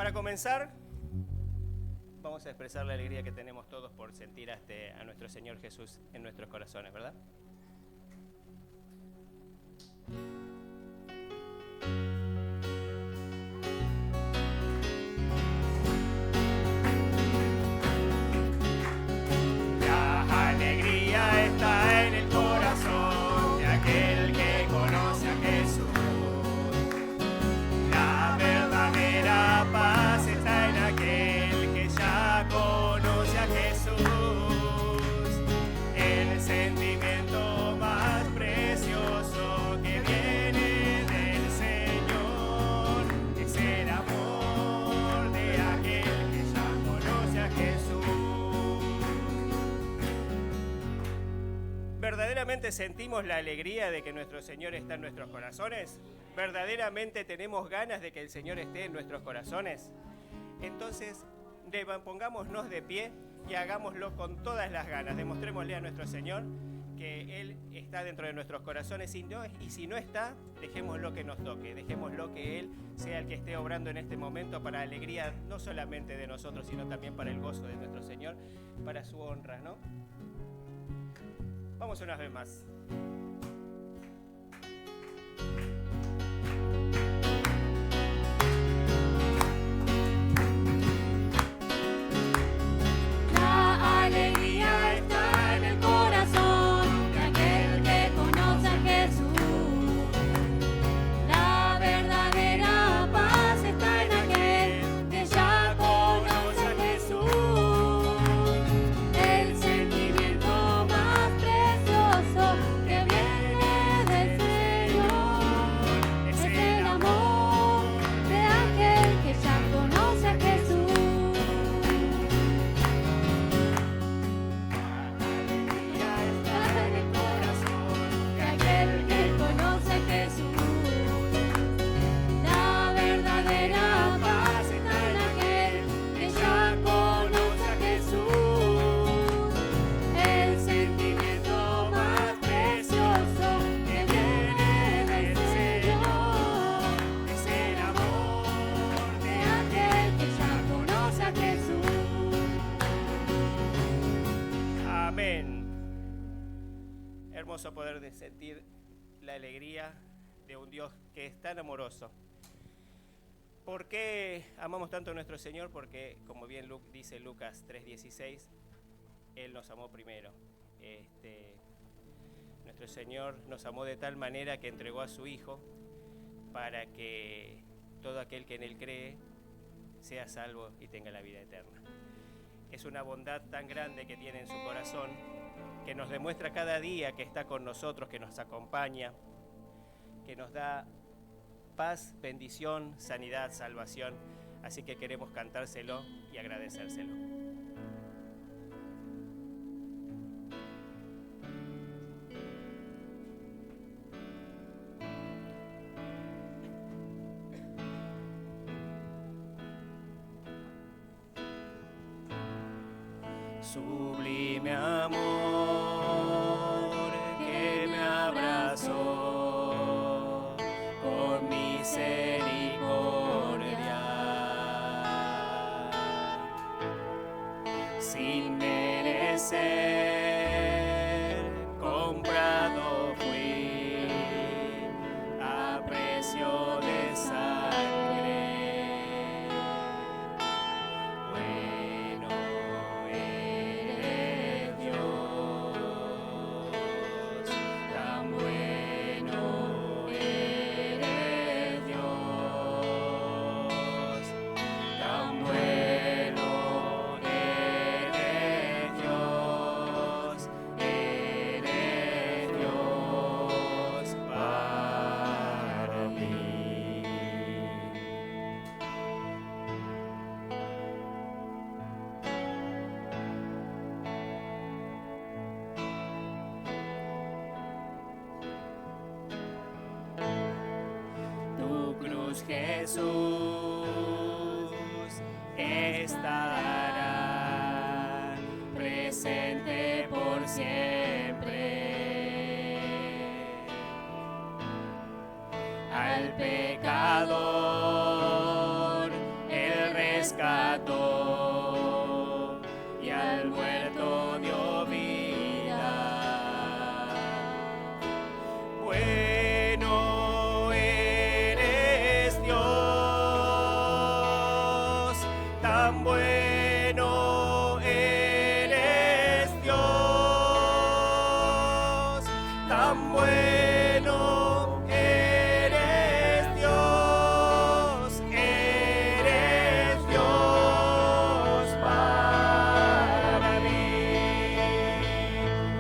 Para comenzar, vamos a expresar la alegría que tenemos todos por sentir a nuestro Señor Jesús en nuestros corazones, ¿verdad? La alegría está en el corazón de aquel que conoce a Jesús. La verdadera paz está en aquel que ya conoce a Jesús. El sentimiento más precioso que viene del Señor es el amor de aquel que ya conoce a Jesús. ¿Verdaderamente sentimos la alegría de que nuestro Señor está en nuestros corazones? ¿Verdaderamente tenemos ganas de que el Señor esté en nuestros corazones? Entonces, pongámonos de pie y hagámoslo con todas las ganas. Demostrémosle a nuestro Señor que Él está dentro de nuestros corazones y si no está, dejémoslo que nos toque. Dejémoslo que Él sea el que esté obrando en este momento para alegría no solamente de nosotros, sino también para el gozo de nuestro Señor, para su honra, ¿no? Vamos una vez más. La alegría está en el corazón de aquel que conoce a Jesús. La verdadera paz está en aquel que ya conoce a Jesús. El sentimiento más precioso que viene del Señor es el amor de aquel que ya conoce a Jesús. Está en el corazón de aquel que conoce a Jesús. La verdadera paz está en aquel que ya conoce a Jesús. El sentimiento más precioso que viene del Señor Es el amor de aquel que ya conoce a Jesús. Amén. Hermoso poder de sentir la alegría de un Dios que es tan amoroso. ¿Por qué amamos tanto a nuestro Señor? Porque, como bien dice Lucas 3:16, Él nos amó primero. Nuestro Señor nos amó de tal manera que entregó a su Hijo para que todo aquel que en Él cree sea salvo y tenga la vida eterna. Es una bondad tan grande que tiene en su corazón, que nos demuestra cada día que está con nosotros, que nos acompaña, que nos da paz, bendición, sanidad, salvación. Así que queremos cantárselo y agradecérselo. Sublime amor que me abrazó con misericordia, sin merecer, comprado fui a precio de sangre. Bueno eres Dios, tan bueno eres Dios, tan bueno eres Dios para mí. Tu cruz, Jesús, estará presente por siempre. Al pecador, el tan bueno eres Dios para mí.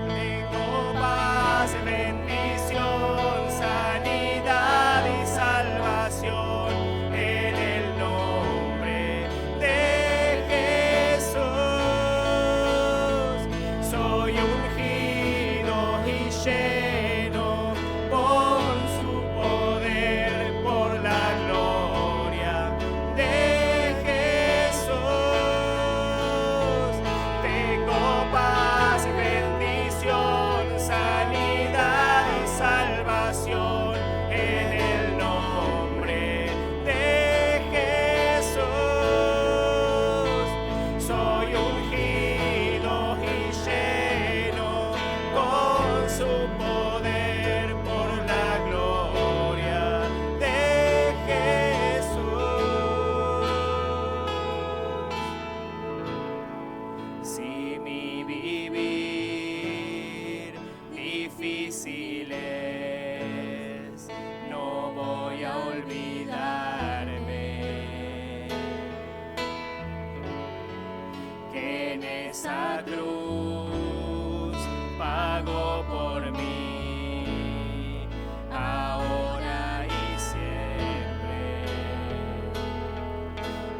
Tengo paz, bendición, sanidad y salvación en el nombre de Jesús. Soy ungido y lleno con su poder por la gloria de Jesús. Tengo paz, bendición, sanidad y salvación en el nombre de Jesús. Soy ungido y lleno con su poder por la gloria de Jesús. Si mi vivir difícil es, no voy a olvidarme que en esa cruz pagó por mí, ahora y siempre.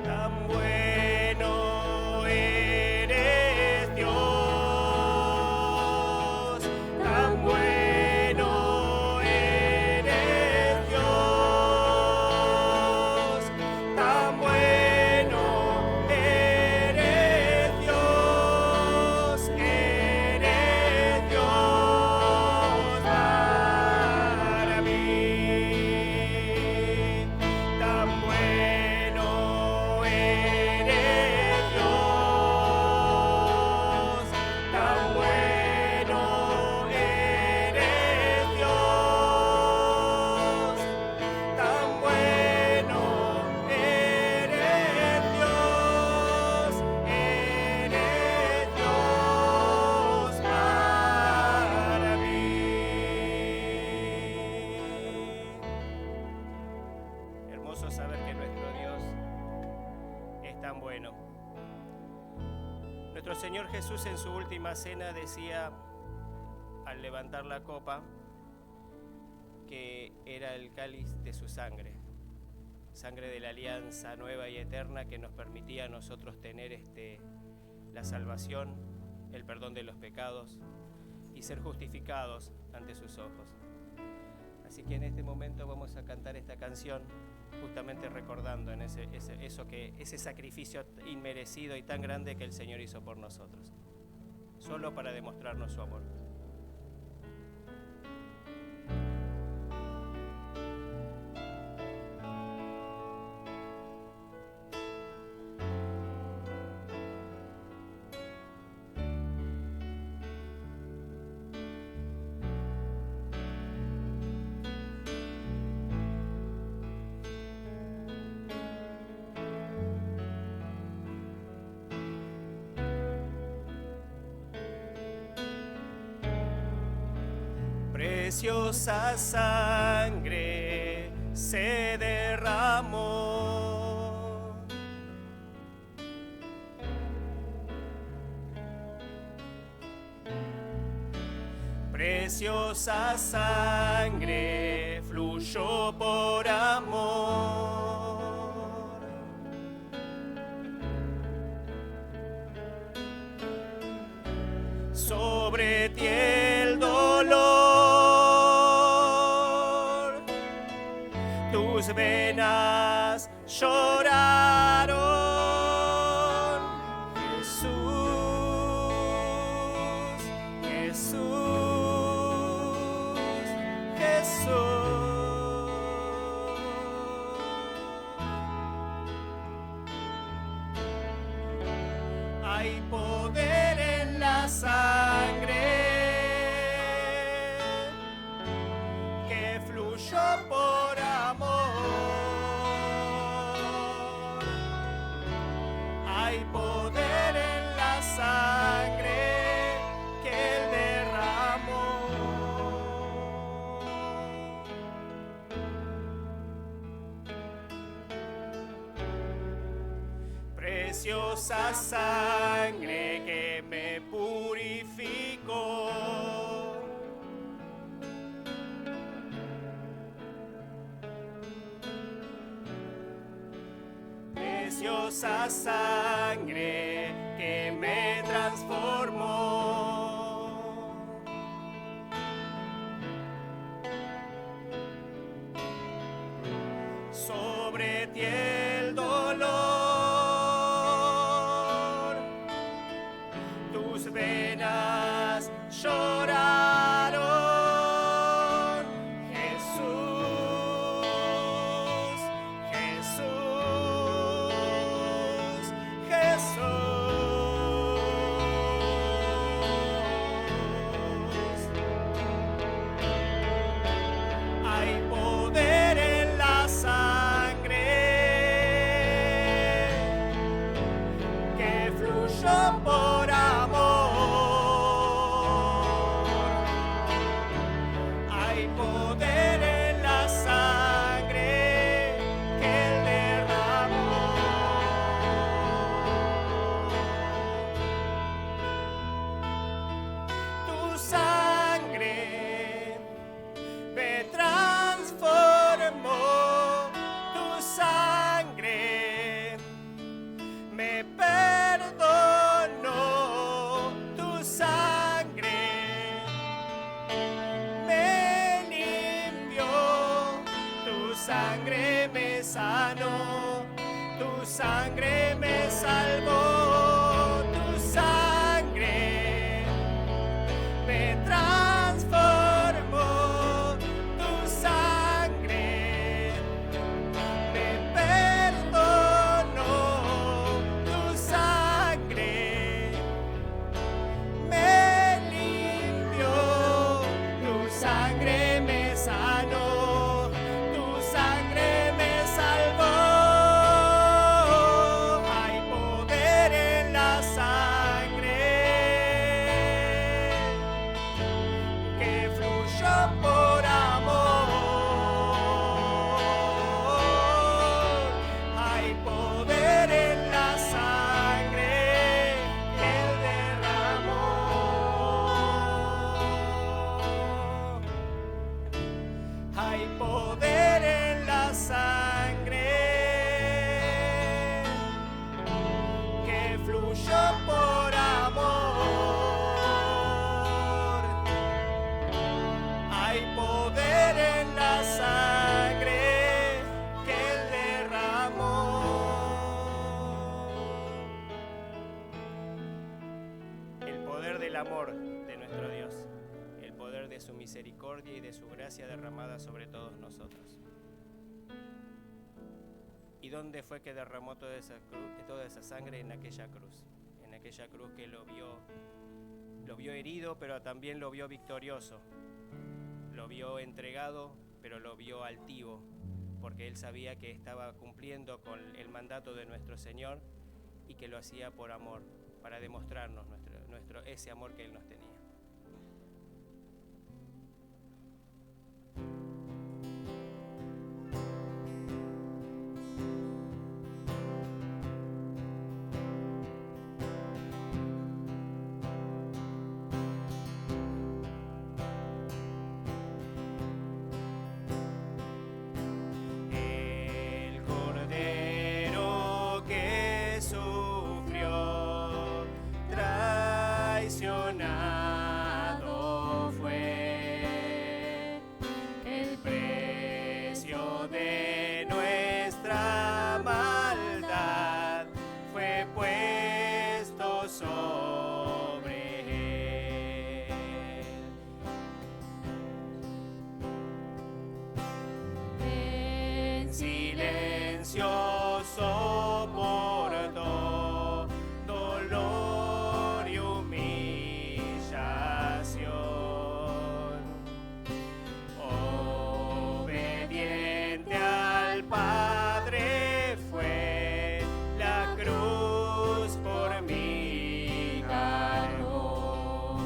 Tan bueno eres Dios, tan bueno eres Dios, tan bueno eres Dios para mí. Tan bueno eres Dios, tan bueno eres Dios, tan bueno eres Dios para mí. Hermoso saber que nuestro Dios es tan bueno. Nuestro Señor Jesús en su última cena decía, al levantar la copa, que era el cáliz de su sangre, sangre de la alianza nueva y eterna que nos permitía a nosotros tener la salvación, el perdón de los pecados y ser justificados ante sus ojos. Así que en este momento vamos a cantar esta canción justamente recordando en ese sacrificio inmerecido y tan grande que el Señor hizo por nosotros, solo para demostrarnos su amor. Preciosa sangre se derramó, preciosa sangre fluyó por amor, sobre ti el dolor, tus venas lloraron, Jesús, Jesús, Jesús. Hay poder en la sangre que fluyó por amor. Hay poder en la sangre que Él derramó. preciosa sangre que me purificó. Preciosa sangre que me transformó. Sobre ti el dolor, tus venas lloraron. Jesús, Jesús, Jesús. Hay poder en la sangre que fluyó por amor. Hay poder en la sangre que Él derramó. Tu sangre me transformó, tu sangre me perdonó, tu sangre me limpió, tu sangre me sanó, tu sangre me salvó, tu sangre me transformó, tu sangre me perdonó, tu sangre me limpió, tu sangre me sanó, tu sangre me salvó. Hay poder en la sangre que fluyó por amor. Hay poder en la sangre que Él derramó. Hay poder en la sangre que fluyó por amor. Hay poder en la sangre que Él derramó. El poder del amor de nuestro Dios, el poder de su misericordia y de su gracia derramada sobre todos nosotros. ¿Y dónde fue que derramó toda esa sangre? En aquella cruz que lo vio herido, pero también lo vio victorioso. Lo vio entregado, pero lo vio altivo, porque Él sabía que estaba cumpliendo con el mandato de nuestro Señor y que lo hacía por amor, para demostrarnos ese amor que Él nos tenía. El Cordero que sufrió, traicionado fue, el precio de nuestra maldad fue puesto sobre Él. En silencio soportó dolor y humillación. Obediente al Padre fue, la cruz por mí cargó.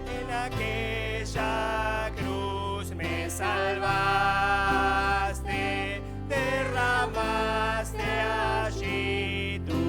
En aquella cruz me salvaste, derramaste allí tu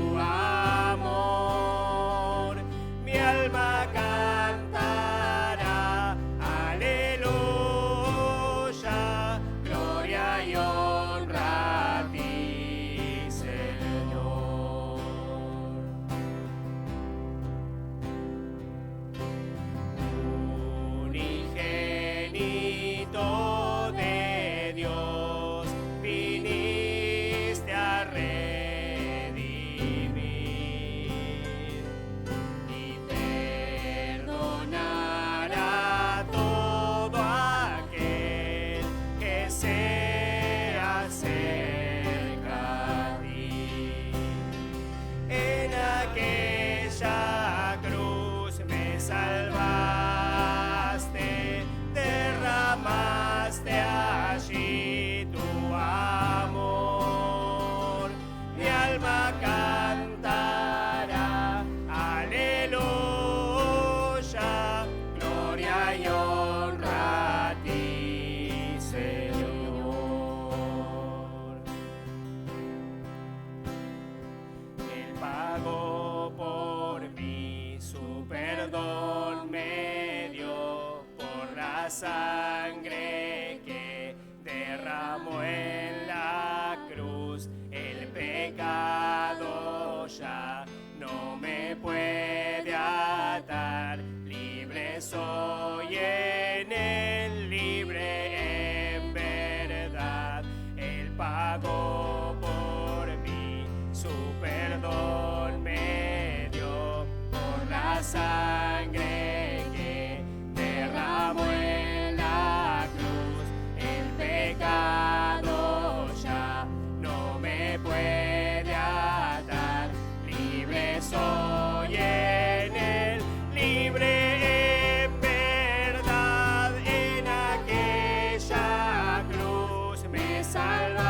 la sangre que derramó en la cruz, el pecado ya no me puede atar. Libre soy en él, libre en verdad. Él pagó por mí, su perdón me dio por la sangre que derramó en la cruz. El pecado ya no me puede atar. Libre soy en él, libre en verdad. En aquella cruz me salvaste,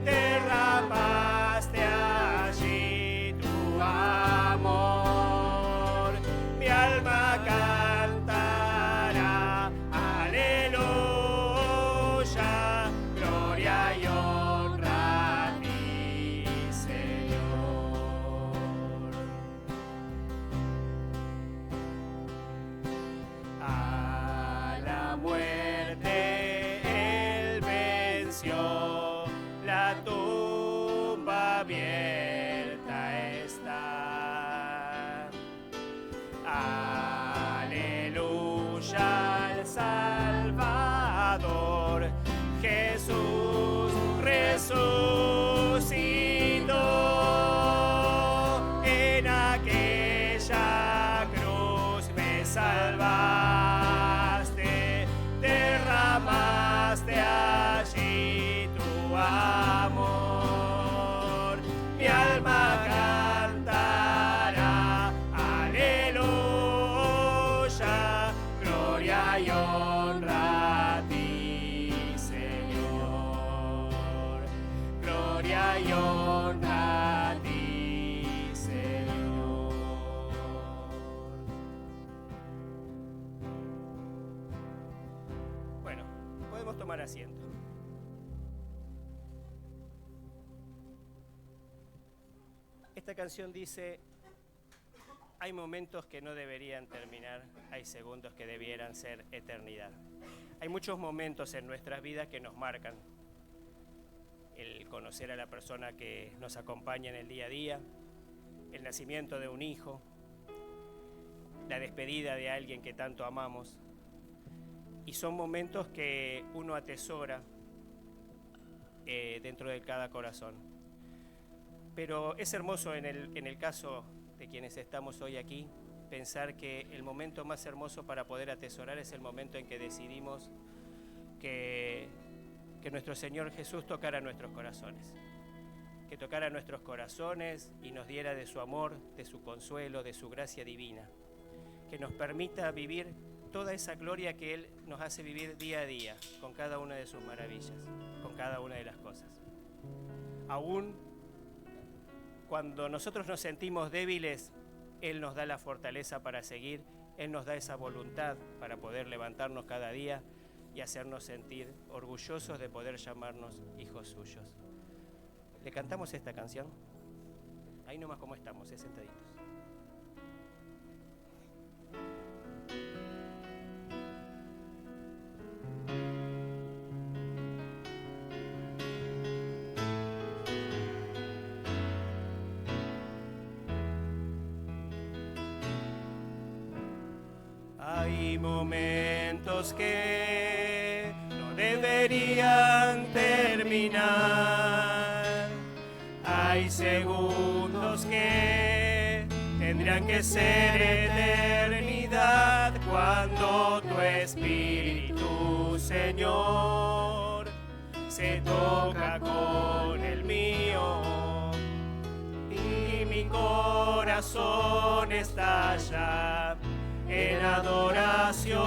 derramaste allí tu amor. Mi alma cantará, aleluya, gloria y honra a ti, Señor. A la muerte él venció, la tumba abierta está. Aleluya al Salvador, Jesús resucitó. En aquella cruz me salvaste, derramaste allí tu amor. Mi alma cantará, aleluya, gloria y honra a ti, Señor. Gloria y honra a ti, Señor. Bueno, podemos tomar asiento. Esta canción dice: hay momentos que no deberían terminar, hay segundos que debieran ser eternidad. Hay muchos momentos en nuestras vidas que nos marcan. El conocer a la persona que nos acompaña en el día a día, el nacimiento de un hijo, la despedida de alguien que tanto amamos. Y son momentos que uno atesora dentro de cada corazón. Pero es hermoso en el caso de quienes estamos hoy aquí, pensar que el momento más hermoso para poder atesorar es el momento en que decidimos que nuestro Señor Jesús tocara nuestros corazones, que tocara nuestros corazones y nos diera de su amor, de su consuelo, de su gracia divina, que nos permita vivir toda esa gloria que Él nos hace vivir día a día, con cada una de sus maravillas, con cada una de las cosas. Aún cuando nosotros nos sentimos débiles, Él nos da la fortaleza para seguir, Él nos da esa voluntad para poder levantarnos cada día y hacernos sentir orgullosos de poder llamarnos hijos suyos. ¿Le cantamos esta canción? Ahí nomás como estamos, sentaditos. Hay momentos que no deberían terminar. Hay segundos que tendrían que ser eternidad cuando tu espíritu, Señor, se toca con el mío y mi corazón estalla en adoración.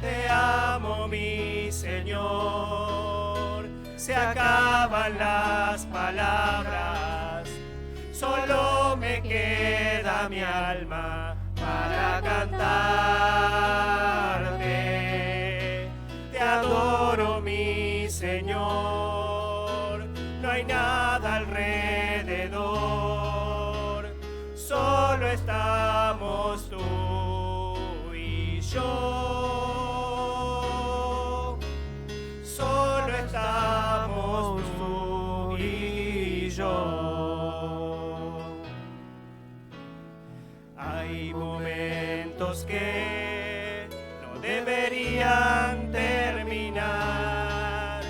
Te amo, mi Señor. Se acaban las palabras, solo me queda mi alma para cantarte. Te adoro, mi Señor. No hay nada alrededor, solo estamos tú yo. Solo estamos tú y yo. Hay momentos que no deberían terminar.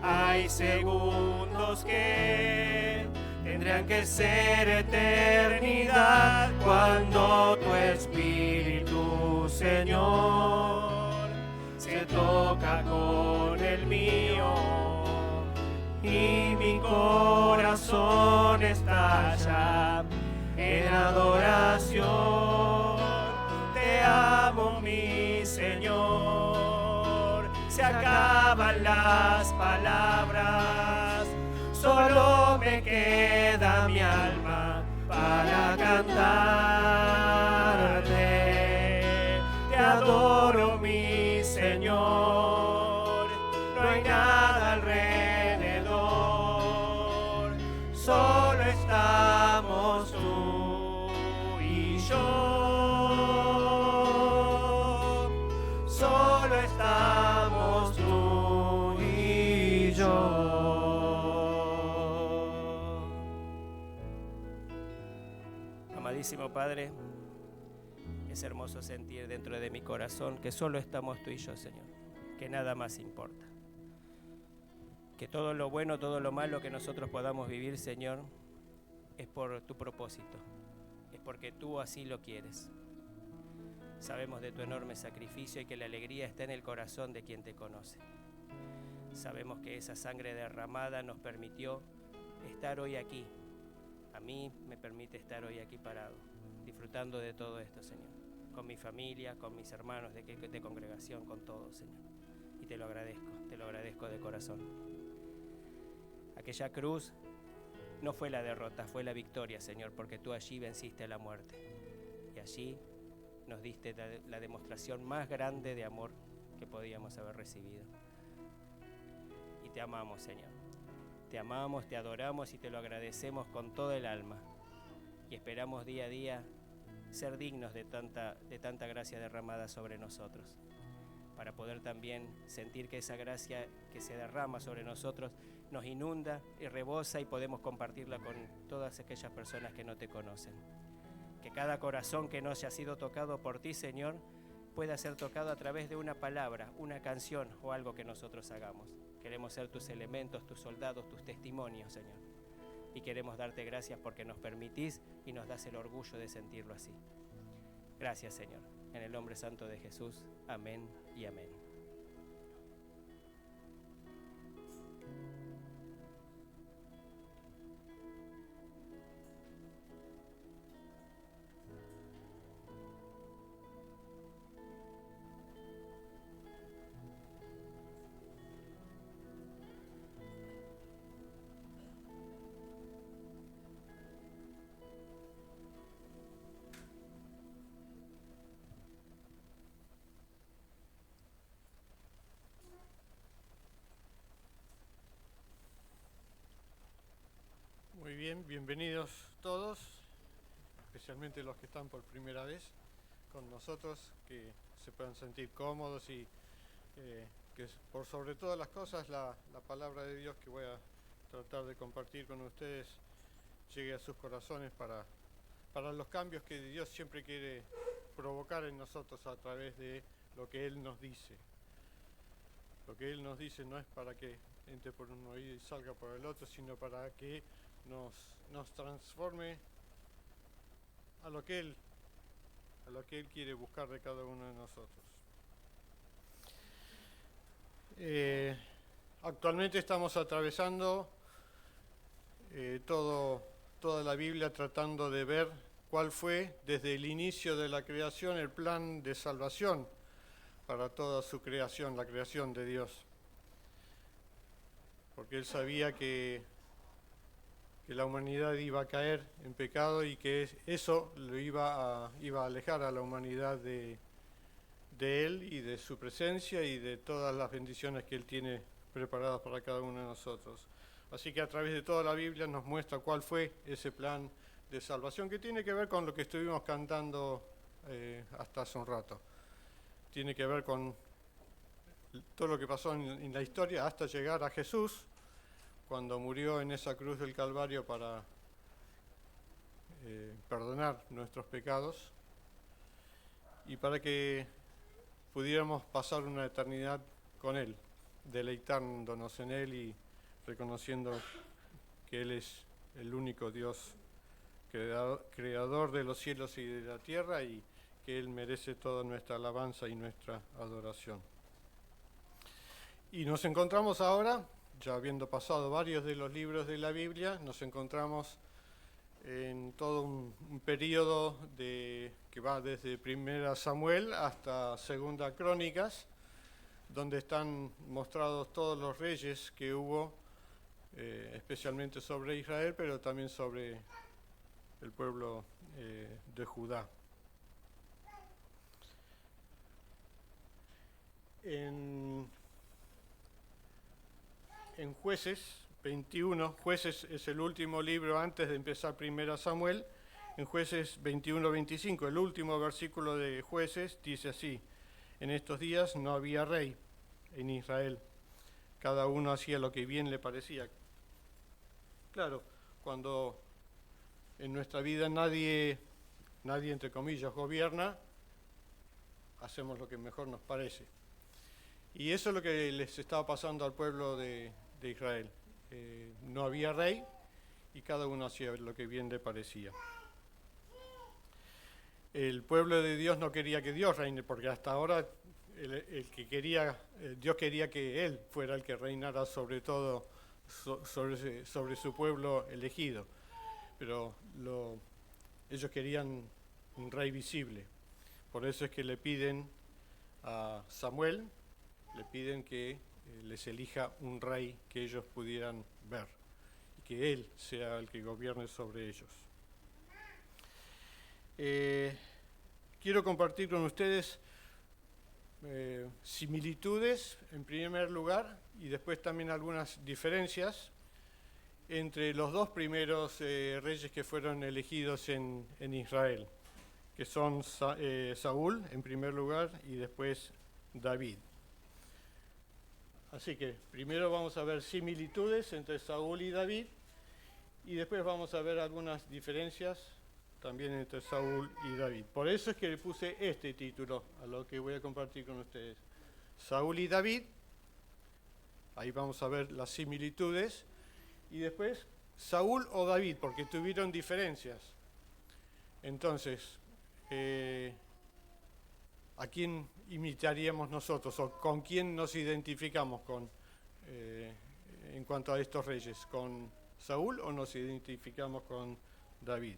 Hay segundos que tendrían que ser eternidad cuando tu Espíritu, Señor, se toca con el mío y mi corazón estalla en adoración. Te amo, mi Señor. Se acaban las palabras, solo me queda mi alma para cantarte. Te adoro, mi Señor. No hay nada alrededor, solo estamos tú y yo. Solo estamos tú y yo. Amadísimo Padre, es hermoso sentir dentro de mi corazón que solo estamos tú y yo, Señor, que nada más importa. Que todo lo bueno, todo lo malo que nosotros podamos vivir, Señor, es por tu propósito, es porque tú así lo quieres. Sabemos de tu enorme sacrificio y que la alegría está en el corazón de quien te conoce. Sabemos que esa sangre derramada nos permitió estar hoy aquí. A mí me permite estar hoy aquí parado, disfrutando de todo esto, Señor, con mi familia, con mis hermanos de congregación, con todo, Señor. Y te lo agradezco de corazón. Aquella cruz no fue la derrota, fue la victoria, Señor, porque tú allí venciste a la muerte. Y allí nos diste la demostración más grande de amor que podíamos haber recibido. Y te amamos, Señor. Te amamos, te adoramos y te lo agradecemos con todo el alma. Y esperamos día a día ser dignos de tanta gracia derramada sobre nosotros, para poder también sentir que esa gracia que se derrama sobre nosotros nos inunda y rebosa y podemos compartirla con todas aquellas personas que no te conocen. Que cada corazón que no haya sido tocado por ti, Señor, pueda ser tocado a través de una palabra, una canción o algo que nosotros hagamos. Queremos ser tus elementos, tus soldados, tus testimonios, Señor. Y queremos darte gracias porque nos permitís y nos das el orgullo de sentirlo así. Gracias, Señor. En el nombre santo de Jesús. Amén y amén. Muy bien, bienvenidos todos, especialmente los que están por primera vez con nosotros, que se puedan sentir cómodos y que por sobre todas las cosas la palabra de Dios que voy a tratar de compartir con ustedes llegue a sus corazones para los cambios que Dios siempre quiere provocar en nosotros a través de lo que Él nos dice. Lo que Él nos dice no es para que entre por un oído y salga por el otro, sino para que nos transforme a lo que Él quiere buscar de cada uno de nosotros. Actualmente estamos atravesando toda la Biblia tratando de ver cuál fue desde el inicio de la creación el plan de salvación para toda su creación, la creación de Dios. Porque Él sabía que la humanidad iba a caer en pecado y que eso lo iba a alejar a la humanidad de Él y de su presencia y de todas las bendiciones que Él tiene preparadas para cada uno de nosotros. Así que a través de toda la Biblia nos muestra cuál fue ese plan de salvación que tiene que ver con lo que estuvimos cantando hasta hace un rato. tiene que ver con todo lo que pasó en la historia hasta llegar a Jesús, cuando murió en esa cruz del Calvario para perdonar nuestros pecados y para que pudiéramos pasar una eternidad con Él, deleitándonos en Él y reconociendo que Él es el único Dios creador de los cielos y de la tierra y que Él merece toda nuestra alabanza y nuestra adoración. Y nos encontramos ahora, ya habiendo pasado varios de los libros de la Biblia, nos encontramos en todo un periodo que va desde 1 Samuel hasta 2 Crónicas, donde están mostrados todos los reyes que hubo, especialmente sobre Israel, pero también sobre el pueblo de Judá. En Jueces 21, Jueces es el último libro antes de empezar 1 Samuel, en Jueces 21-25, el último versículo de Jueces dice así: en estos días no había rey en Israel, cada uno hacía lo que bien le parecía. Claro, cuando en nuestra vida nadie entre comillas gobierna, hacemos lo que mejor nos parece. Y eso es lo que les estaba pasando al pueblo de Israel. No había rey y cada uno hacía lo que bien le parecía. El pueblo de Dios no quería que Dios reine, porque hasta ahora Dios quería que Él fuera el que reinara sobre todo, sobre su pueblo elegido. Pero ellos querían un rey visible. Por eso es que le piden a Samuel, le piden que les elija un rey que ellos pudieran ver y que Él sea el que gobierne sobre ellos. Quiero compartir con ustedes similitudes en primer lugar y después también algunas diferencias entre los dos primeros reyes que fueron elegidos en Israel, que son Saúl en primer lugar y después David. Así que primero vamos a ver similitudes entre Saúl y David y después vamos a ver algunas diferencias también entre Saúl y David. Por eso es que le puse este título a lo que voy a compartir con ustedes. Saúl y David, ahí vamos a ver las similitudes, y después Saúl o David, porque tuvieron diferencias. Entonces, ¿a quién imitaríamos nosotros o con quién nos identificamos en cuanto a estos reyes? ¿Con Saúl o nos identificamos con David?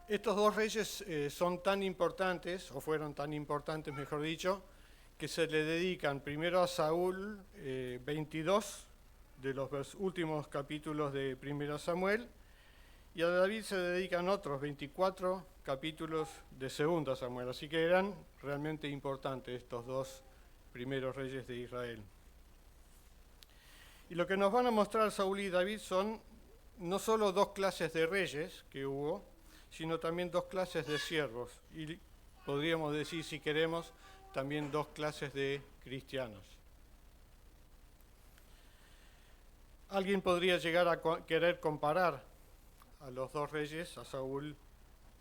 Estos dos reyes son tan importantes, o fueron tan importantes, mejor dicho, que se le dedican primero a Saúl 22 de los últimos capítulos de 1 Samuel, y a David se dedican otros 24 capítulos de 2 Samuel. Así que eran realmente importantes estos dos primeros reyes de Israel. Y lo que nos van a mostrar Saúl y David son no solo dos clases de reyes que hubo, sino también dos clases de siervos. Y podríamos decir, si queremos, también dos clases de cristianos. Alguien podría llegar a querer comparar a los dos reyes, a Saúl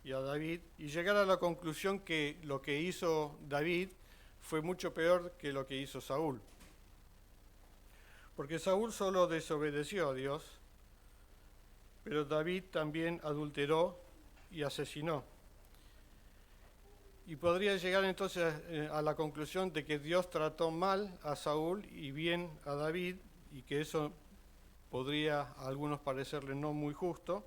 y a David, y llegar a la conclusión que lo que hizo David fue mucho peor que lo que hizo Saúl. Porque Saúl solo desobedeció a Dios, pero David también adulteró y asesinó. Y podría llegar entonces a la conclusión de que Dios trató mal a Saúl y bien a David, y que eso podría a algunos parecerle no muy justo.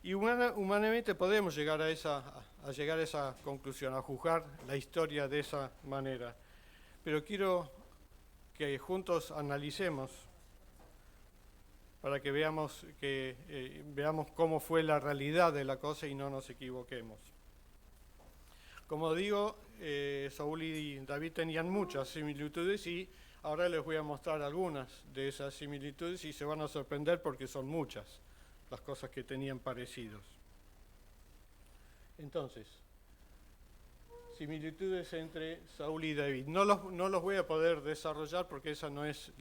Y humanamente podemos llegar a esa conclusión, a juzgar la historia de esa manera. Pero quiero que juntos analicemos para que veamos cómo fue la realidad de la cosa y no nos equivoquemos. Como digo, Saúl y David tenían muchas similitudes y ahora les voy a mostrar algunas de esas similitudes y se van a sorprender porque son muchas las cosas que tenían parecidos. Entonces, similitudes entre Saúl y David. No los voy a poder desarrollar porque esa no es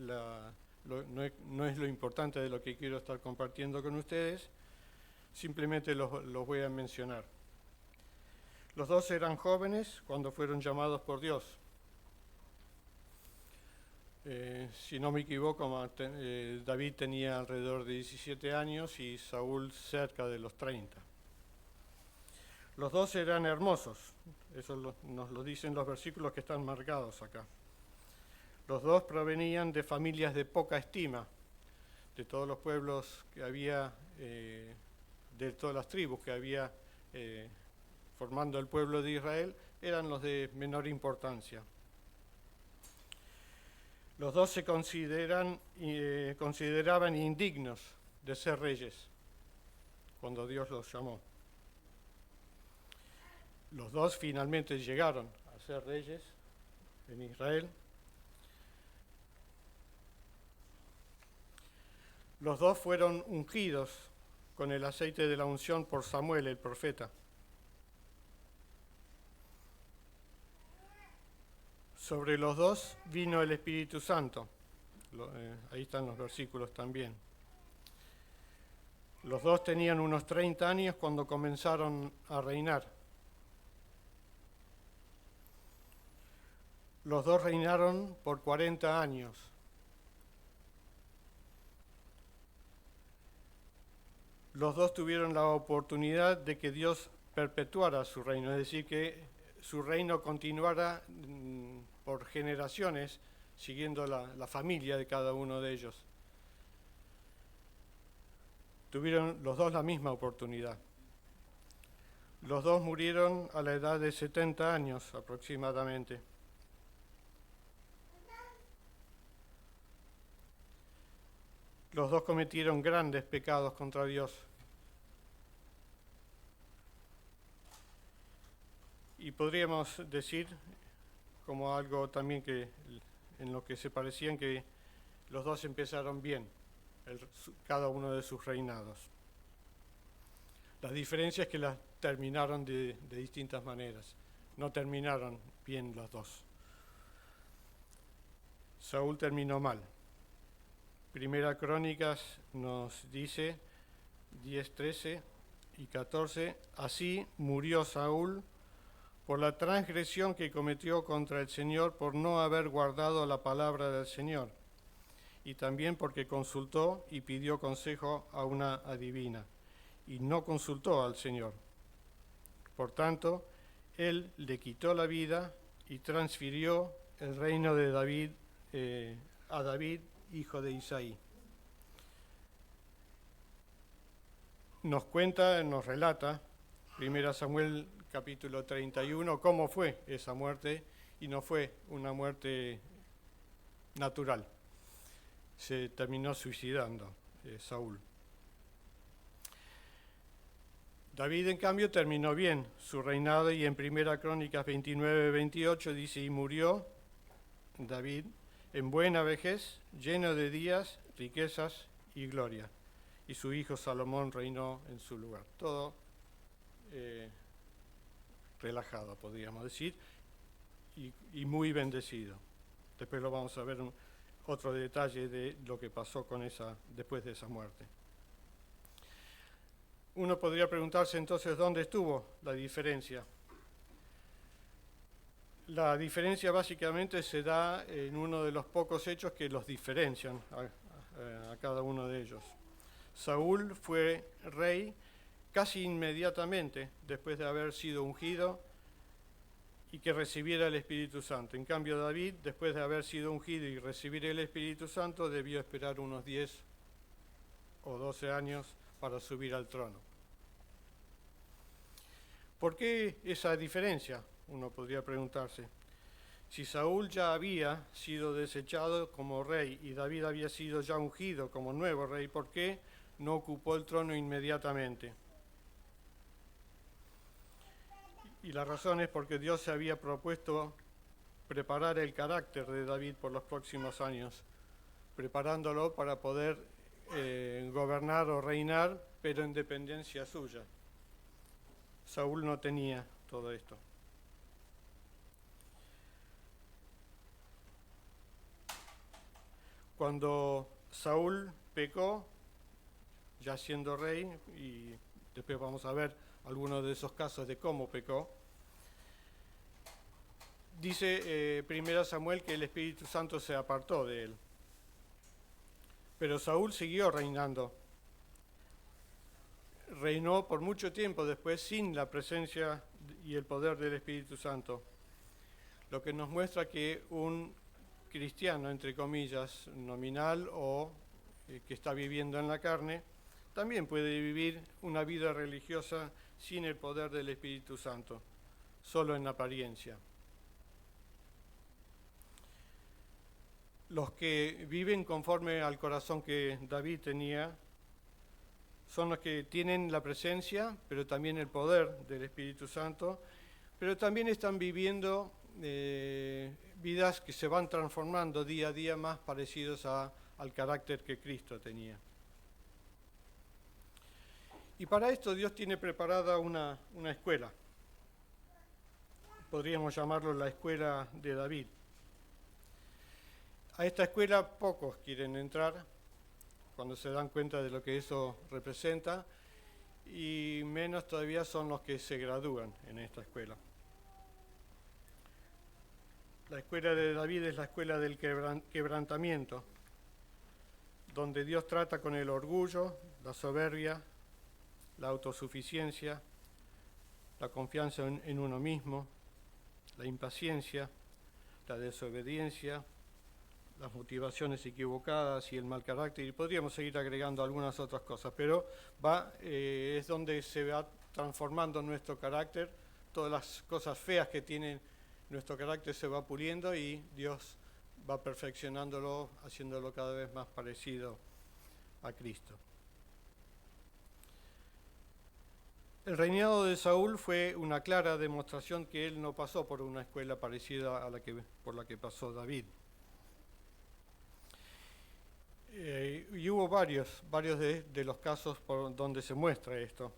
lo importante de lo que quiero estar compartiendo con ustedes. Simplemente los voy a mencionar. Los dos eran jóvenes cuando fueron llamados por Dios. Si no me equivoco, David tenía alrededor de 17 años y Saúl cerca de los 30. Los dos eran hermosos, eso nos lo dicen los versículos que están marcados acá. Los dos provenían de familias de poca estima, de todos los pueblos que había, de todas las tribus que había formando el pueblo de Israel, eran los de menor importancia. Los dos se consideraban indignos de ser reyes cuando Dios los llamó. Los dos finalmente llegaron a ser reyes en Israel. Los dos fueron ungidos con el aceite de la unción por Samuel, el profeta. Sobre los dos vino el Espíritu Santo. Ahí están los versículos también. Los dos tenían unos 30 años cuando comenzaron a reinar. Los dos reinaron por 40 años. Los dos tuvieron la oportunidad de que Dios perpetuara su reino, es decir, que su reino continuara por generaciones, siguiendo la familia de cada uno de ellos. Tuvieron los dos la misma oportunidad. Los dos murieron a la edad de 70 años aproximadamente. Los dos cometieron grandes pecados contra Dios. Y podríamos decir, como algo también que en lo que se parecían, que los dos empezaron bien, cada uno de sus reinados. La diferencia es que las terminaron de distintas maneras. No terminaron bien los dos. Saúl terminó mal. Primera Crónicas nos dice 10, 13 y 14, así murió Saúl por la transgresión que cometió contra el Señor por no haber guardado la palabra del Señor, y también porque consultó y pidió consejo a una adivina, y no consultó al Señor. Por tanto, él le quitó la vida y transfirió el reino de David a David, hijo de Isaí. Nos relata 1 Samuel capítulo 31 cómo fue esa muerte, y no fue una muerte natural. Se terminó suicidando Saúl. David, en cambio, terminó bien su reinado, y en 1 Crónicas 29, 28 dice, y murió David en buena vejez, lleno de días, riquezas y gloria. Y su hijo Salomón reinó en su lugar. Todo relajado, podríamos decir, y muy bendecido. Después lo vamos a ver otro detalle de lo que pasó después de esa muerte. Uno podría preguntarse entonces dónde estuvo la diferencia. La diferencia básicamente se da en uno de los pocos hechos que los diferencian a cada uno de ellos. Saúl fue rey casi inmediatamente después de haber sido ungido y que recibiera el Espíritu Santo. En cambio, David, después de haber sido ungido y recibir el Espíritu Santo, debió esperar unos 10 o 12 años para subir al trono. ¿Por qué esa diferencia? Uno podría preguntarse. Si Saúl ya había sido desechado como rey y David había sido ya ungido como nuevo rey, ¿por qué no ocupó el trono inmediatamente? Y la razón es porque Dios se había propuesto preparar el carácter de David por los próximos años, preparándolo para poder gobernar o reinar, pero en dependencia suya. Saúl no tenía todo esto. Cuando Saúl pecó, ya siendo rey, y después vamos a ver algunos de esos casos de cómo pecó, dice 1 Samuel que el Espíritu Santo se apartó de él. Pero Saúl siguió reinando. Reinó por mucho tiempo después sin la presencia y el poder del Espíritu Santo, lo que nos muestra que un cristiano, entre comillas, nominal o que está viviendo en la carne, también puede vivir una vida religiosa sin el poder del Espíritu Santo, solo en apariencia. Los que viven conforme al corazón que David tenía son los que tienen la presencia, pero también el poder del Espíritu Santo, pero también están viviendo vidas que se van transformando día a día más parecidos al carácter que Cristo tenía. Y para esto Dios tiene preparada una escuela. Podríamos llamarlo la escuela de David. A esta escuela pocos quieren entrar cuando se dan cuenta de lo que eso representa, y menos todavía son los que se gradúan en esta escuela. La escuela de David es la escuela del quebrantamiento, donde Dios trata con el orgullo, la soberbia, la autosuficiencia, la confianza en uno mismo, la impaciencia, la desobediencia, las motivaciones equivocadas y el mal carácter, y podríamos seguir agregando algunas otras cosas, pero es donde se va transformando nuestro carácter. Todas las cosas feas que tiene nuestro carácter se va puliendo y Dios va perfeccionándolo, haciéndolo cada vez más parecido a Cristo. El reinado de Saúl fue una clara demostración que él no pasó por una escuela parecida a por la que pasó David. Y hubo varios de los casos por donde se muestra esto.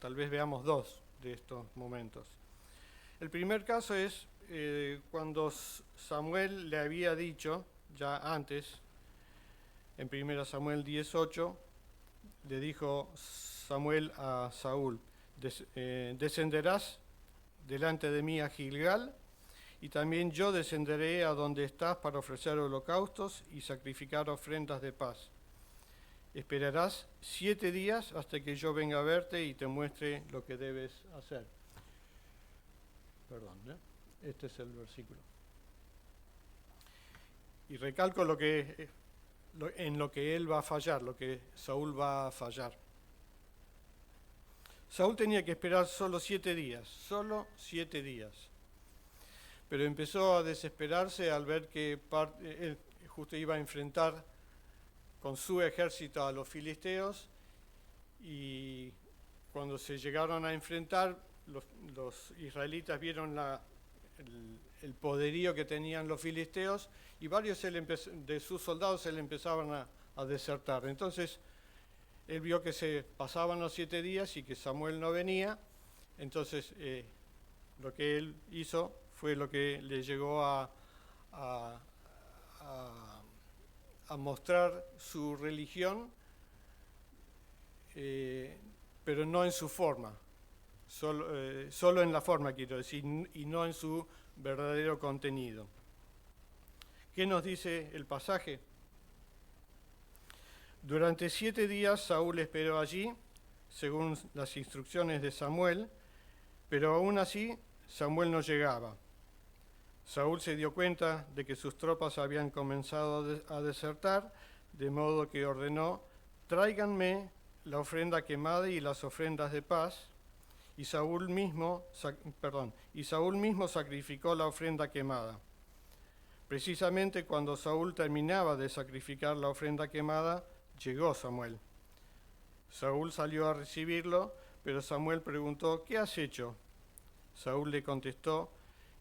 Tal vez veamos dos de estos momentos. El primer caso es cuando Samuel le había dicho, ya antes, en 1 Samuel 18, le dijo Samuel a Saúl, descenderás delante de mí a Gilgal, y también yo descenderé a donde estás para ofrecer holocaustos y sacrificar ofrendas de paz. Esperarás 7 días hasta que yo venga a verte y te muestre lo que debes hacer. Perdón, este es el versículo. Y recalco en lo que él va a fallar, lo que Saúl va a fallar. Saúl tenía que esperar solo 7 días, solo 7 días. Pero empezó a desesperarse al ver que él justo iba a enfrentar con su ejército a los filisteos, y cuando se llegaron a enfrentar, los israelitas vieron el poderío que tenían los filisteos, y varios de sus soldados se le empezaban a desertar. Entonces él vio que se pasaban los 7 días y que Samuel no venía. Entonces lo que él hizo fue lo que le llegó a mostrar su religión, pero no en su forma, solo en la forma, quiero decir, y no en su verdadero contenido. ¿Qué nos dice el pasaje? Durante 7 días Saúl esperó allí, según las instrucciones de Samuel, pero aún así Samuel no llegaba. Saúl se dio cuenta de que sus tropas habían comenzado a desertar, de modo que ordenó: tráiganme la ofrenda quemada y las ofrendas de paz, y Saúl mismo sacrificó la ofrenda quemada. Precisamente cuando Saúl terminaba de sacrificar la ofrenda quemada, llegó Samuel. Saúl salió a recibirlo, pero Samuel preguntó: ¿qué has hecho? Saúl le contestó: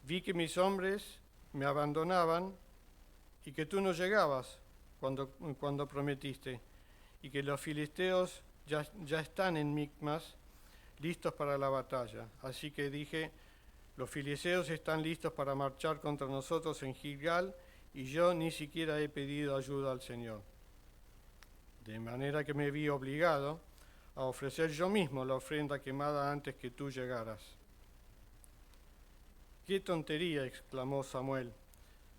vi que mis hombres me abandonaban y que tú no llegabas cuando prometiste, y que los filisteos ya están en Micmas, listos para la batalla. Así que dije, los filisteos están listos para marchar contra nosotros en Gilgal, y yo ni siquiera he pedido ayuda al Señor. De manera que me vi obligado a ofrecer yo mismo la ofrenda quemada antes que tú llegaras. ¡Qué tontería!, exclamó Samuel.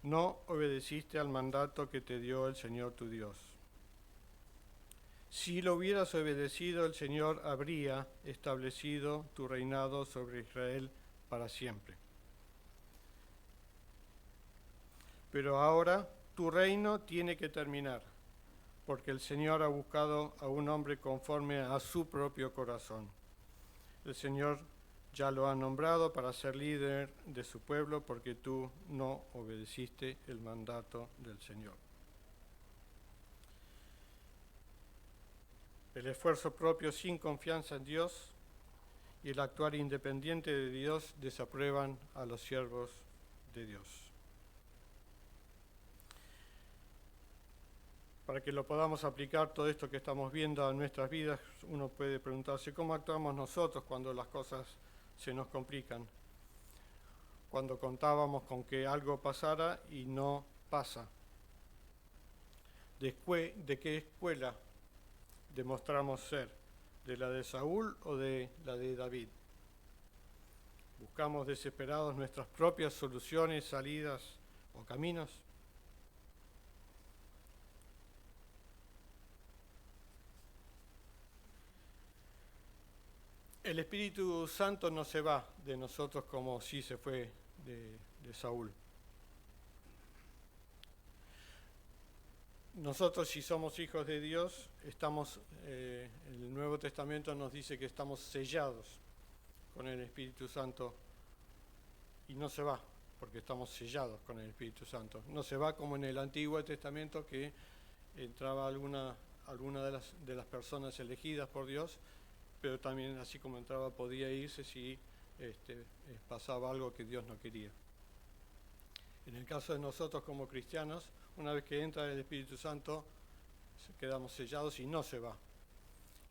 No obedeciste al mandato que te dio el Señor tu Dios. Si lo hubieras obedecido, el Señor habría establecido tu reinado sobre Israel para siempre. Pero ahora tu reino tiene que terminar, porque el Señor ha buscado a un hombre conforme a su propio corazón. El Señor ya lo ha nombrado para ser líder de su pueblo, porque tú no obedeciste el mandato del Señor. El esfuerzo propio sin confianza en Dios y el actuar independiente de Dios desaprueban a los siervos de Dios. Para que lo podamos aplicar todo esto que estamos viendo a nuestras vidas, uno puede preguntarse cómo actuamos nosotros cuando las cosas se nos complican, cuando contábamos con que algo pasara y no pasa. ¿De qué escuela demostramos ser? ¿De la de Saúl o de la de David? ¿Buscamos desesperados nuestras propias soluciones, salidas o caminos? El Espíritu Santo no se va de nosotros como sí se fue de Saúl. Nosotros, si somos hijos de Dios, el Nuevo Testamento nos dice que estamos sellados con el Espíritu Santo y no se va, porque estamos sellados con el Espíritu Santo. No se va como en el Antiguo Testamento, que entraba alguna de las personas elegidas por Dios, pero también así como entraba podía irse si pasaba algo que Dios no quería. En el caso de nosotros como cristianos, una vez que entra el Espíritu Santo, quedamos sellados y no se va.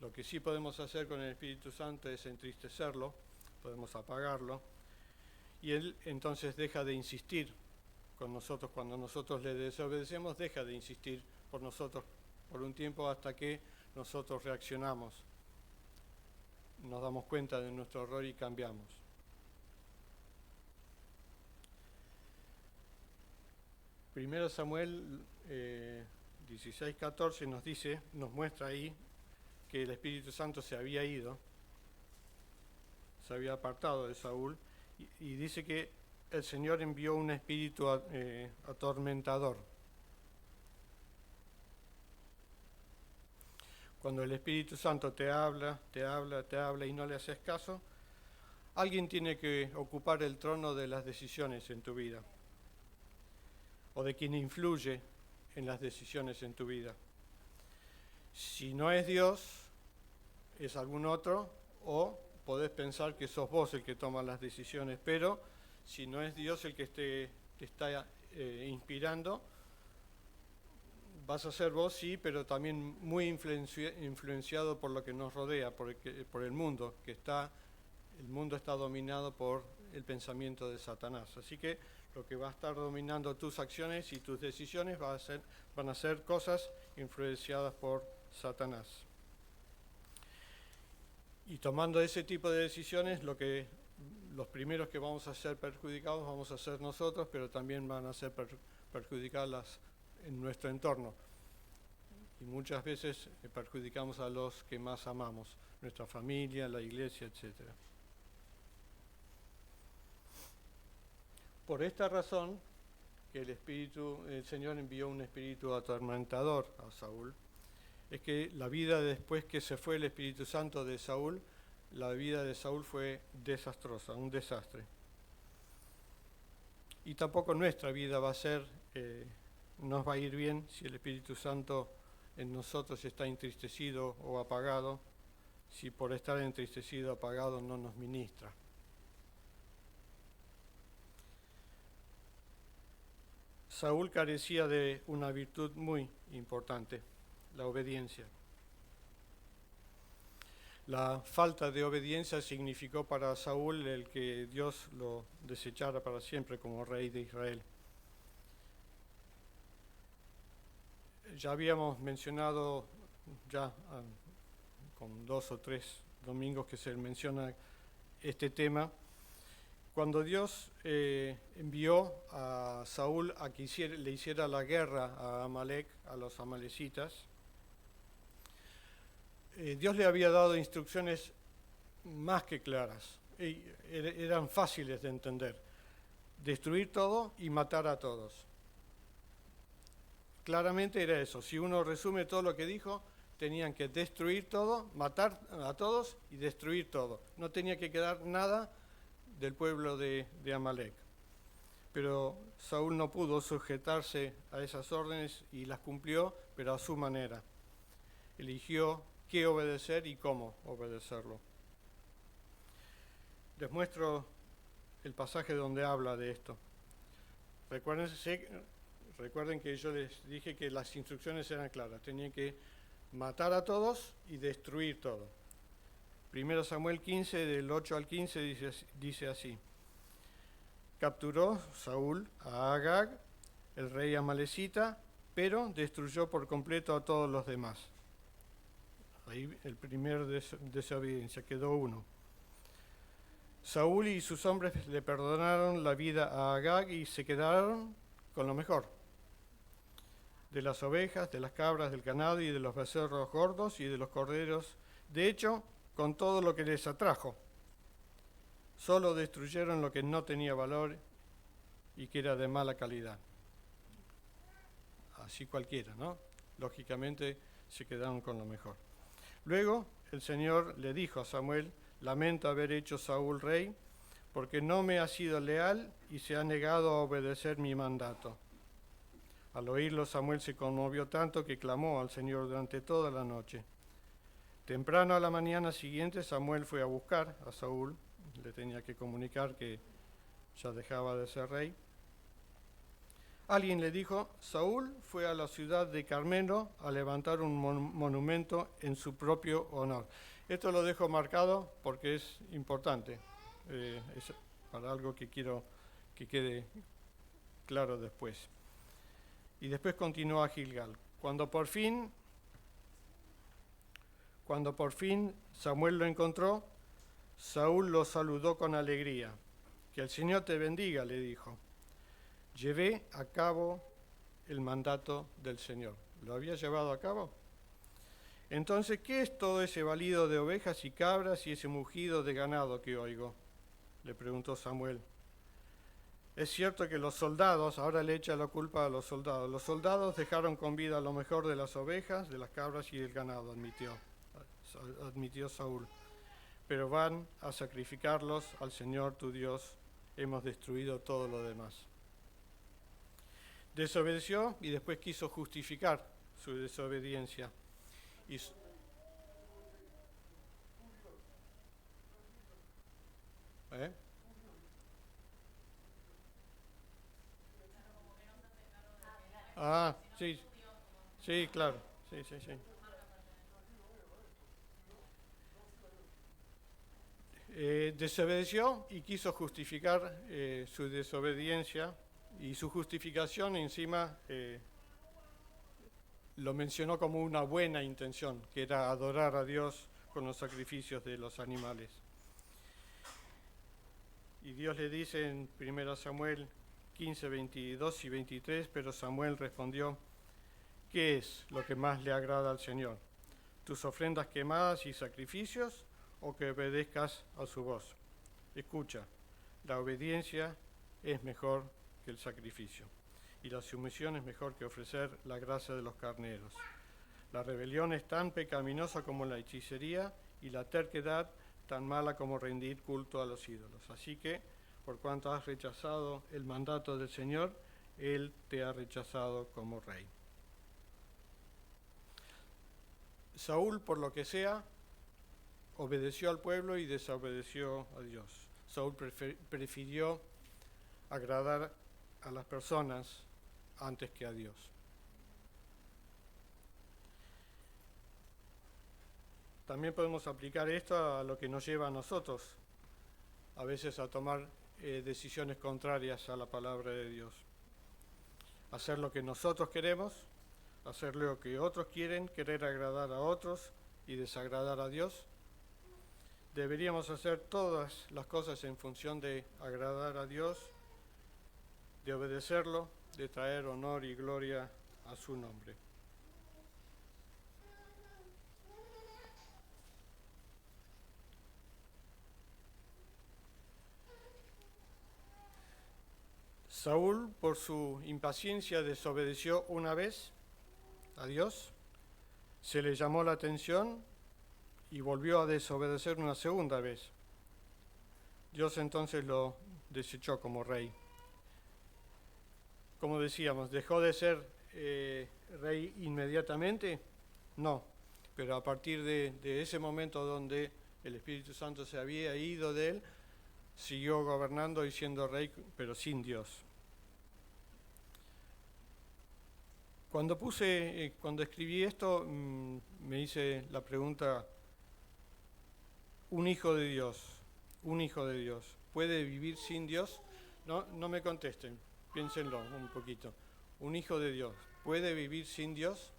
Lo que sí podemos hacer con el Espíritu Santo es entristecerlo, podemos apagarlo, y Él entonces deja de insistir con nosotros. Cuando nosotros le desobedecemos, deja de insistir por nosotros por un tiempo hasta que nosotros reaccionamos, nos damos cuenta de nuestro error y cambiamos. Primero Samuel 16:14 nos muestra ahí que el Espíritu Santo se había ido, se había apartado de Saúl, y dice que el Señor envió un espíritu atormentador. Cuando el Espíritu Santo te habla y no le haces caso, alguien tiene que ocupar el trono de las decisiones en tu vida, o de quien influye en las decisiones en tu vida. Si no es Dios, es algún otro, o podés pensar que sos vos el que toma las decisiones, pero si no es Dios el que te está inspirando, vas a ser vos, sí, pero también muy influenciado por lo que nos rodea, por el mundo, el mundo está dominado por el pensamiento de Satanás. Así que lo que va a estar dominando tus acciones y tus decisiones van a ser cosas influenciadas por Satanás. Y tomando ese tipo de decisiones, los primeros que vamos a ser perjudicados vamos a ser nosotros, pero también van a ser perjudicadas en nuestro entorno. Y muchas veces perjudicamos a los que más amamos, nuestra familia, la iglesia, etc. Por esta razón, que el Señor envió un espíritu atormentador a Saúl, es que la vida después que se fue el Espíritu Santo de Saúl, la vida de Saúl fue desastrosa, un desastre. Y tampoco nuestra vida nos va a ir bien si el Espíritu Santo en nosotros está entristecido o apagado, si por estar entristecido o apagado no nos ministra. Saúl carecía de una virtud muy importante, la obediencia. La falta de obediencia significó para Saúl el que Dios lo desechara para siempre como rey de Israel. Ya habíamos mencionado con 2 o 3 domingos que se menciona este tema. Cuando Dios envió a Saúl a que le hiciera la guerra a Amalek, a los amalecitas, Dios le había dado instrucciones más que claras, eran fáciles de entender: destruir todo y matar a todos. Claramente era eso. Si uno resume todo lo que dijo, tenían que destruir todo, matar a todos y destruir todo. No tenía que quedar nada del pueblo de Amalek. Pero Saúl no pudo sujetarse a esas órdenes y las cumplió, pero a su manera. Eligió qué obedecer y cómo obedecerlo. Les muestro el pasaje donde habla de esto. Recuerden que yo les dije que las instrucciones eran claras. Tenían que matar a todos y destruir todo. 1 Samuel 15, del 8 al 15, dice así: capturó Saúl a Agag, el rey amalecita, pero destruyó por completo a todos los demás. Ahí el primer desobediencia, quedó uno. Saúl y sus hombres le perdonaron la vida a Agag y se quedaron con lo mejor: de las ovejas, de las cabras, del ganado y de los becerros gordos y de los corderos. De hecho, con todo lo que les atrajo. Solo destruyeron lo que no tenía valor y que era de mala calidad. Así cualquiera, ¿no? Lógicamente se quedaron con lo mejor. Luego el Señor le dijo a Samuel: lamento haber hecho Saúl rey, porque no me ha sido leal y se ha negado a obedecer mi mandato. Al oírlo, Samuel se conmovió tanto que clamó al Señor durante toda la noche. Temprano a la mañana siguiente, Samuel fue a buscar a Saúl. Le tenía que comunicar que ya dejaba de ser rey. Alguien le dijo: Saúl fue a la ciudad de Carmelo a levantar un monumento en su propio honor. Esto lo dejo marcado porque es importante, es para algo que quiero que quede claro después. Y después continuó a Gilgal. Cuando por fin Samuel lo encontró, Saúl lo saludó con alegría. Que el Señor te bendiga, le dijo. Llevé a cabo el mandato del Señor. ¿Lo había llevado a cabo? Entonces, ¿qué es todo ese balido de ovejas y cabras y ese mugido de ganado que oigo?, le preguntó Samuel. Es cierto que los soldados, ahora le echa la culpa a los soldados dejaron con vida lo mejor de las ovejas, de las cabras y del ganado, admitió Saúl. Pero van a sacrificarlos al Señor tu Dios, hemos destruido todo lo demás. Desobedeció y después quiso justificar su desobediencia. Sí, claro, sí. Desobedeció y quiso justificar su desobediencia, y su justificación encima lo mencionó como una buena intención, que era adorar a Dios con los sacrificios de los animales. Y Dios le dice en 1 Samuel 15, 22 y 23, pero Samuel respondió: ¿qué es lo que más le agrada al Señor? ¿Tus ofrendas quemadas y sacrificios o que obedezcas a su voz? Escucha, la obediencia es mejor que el sacrificio, y la sumisión es mejor que ofrecer la grasa de los carneros. La rebelión es tan pecaminosa como la hechicería, y la terquedad tan mala como rendir culto a los ídolos. Así que, por cuanto has rechazado el mandato del Señor, Él te ha rechazado como rey. Saúl, por lo que sea, obedeció al pueblo y desobedeció a Dios. Saúl prefirió agradar a las personas antes que a Dios. también podemos aplicar esto a lo que nos lleva a nosotros, a veces a tomar decisiones contrarias a la palabra de Dios. Hacer lo que nosotros queremos, hacer lo que otros quieren, querer agradar a otros y desagradar a Dios. Deberíamos hacer todas las cosas en función de agradar a Dios, de obedecerlo, de traer honor y gloria a su nombre. Saúl, por su impaciencia, desobedeció una vez a Dios, se le llamó la atención y volvió a desobedecer una segunda vez. Dios entonces lo desechó como rey. Como decíamos, ¿dejó de ser rey inmediatamente? No, pero a partir de ese momento donde el Espíritu Santo se había ido de él, siguió gobernando y siendo rey, pero sin Dios. Cuando escribí esto, me hice la pregunta, ¿un hijo de Dios puede vivir sin Dios? No me contesten, piénsenlo un poquito. ¿Un hijo de Dios puede vivir sin Dios?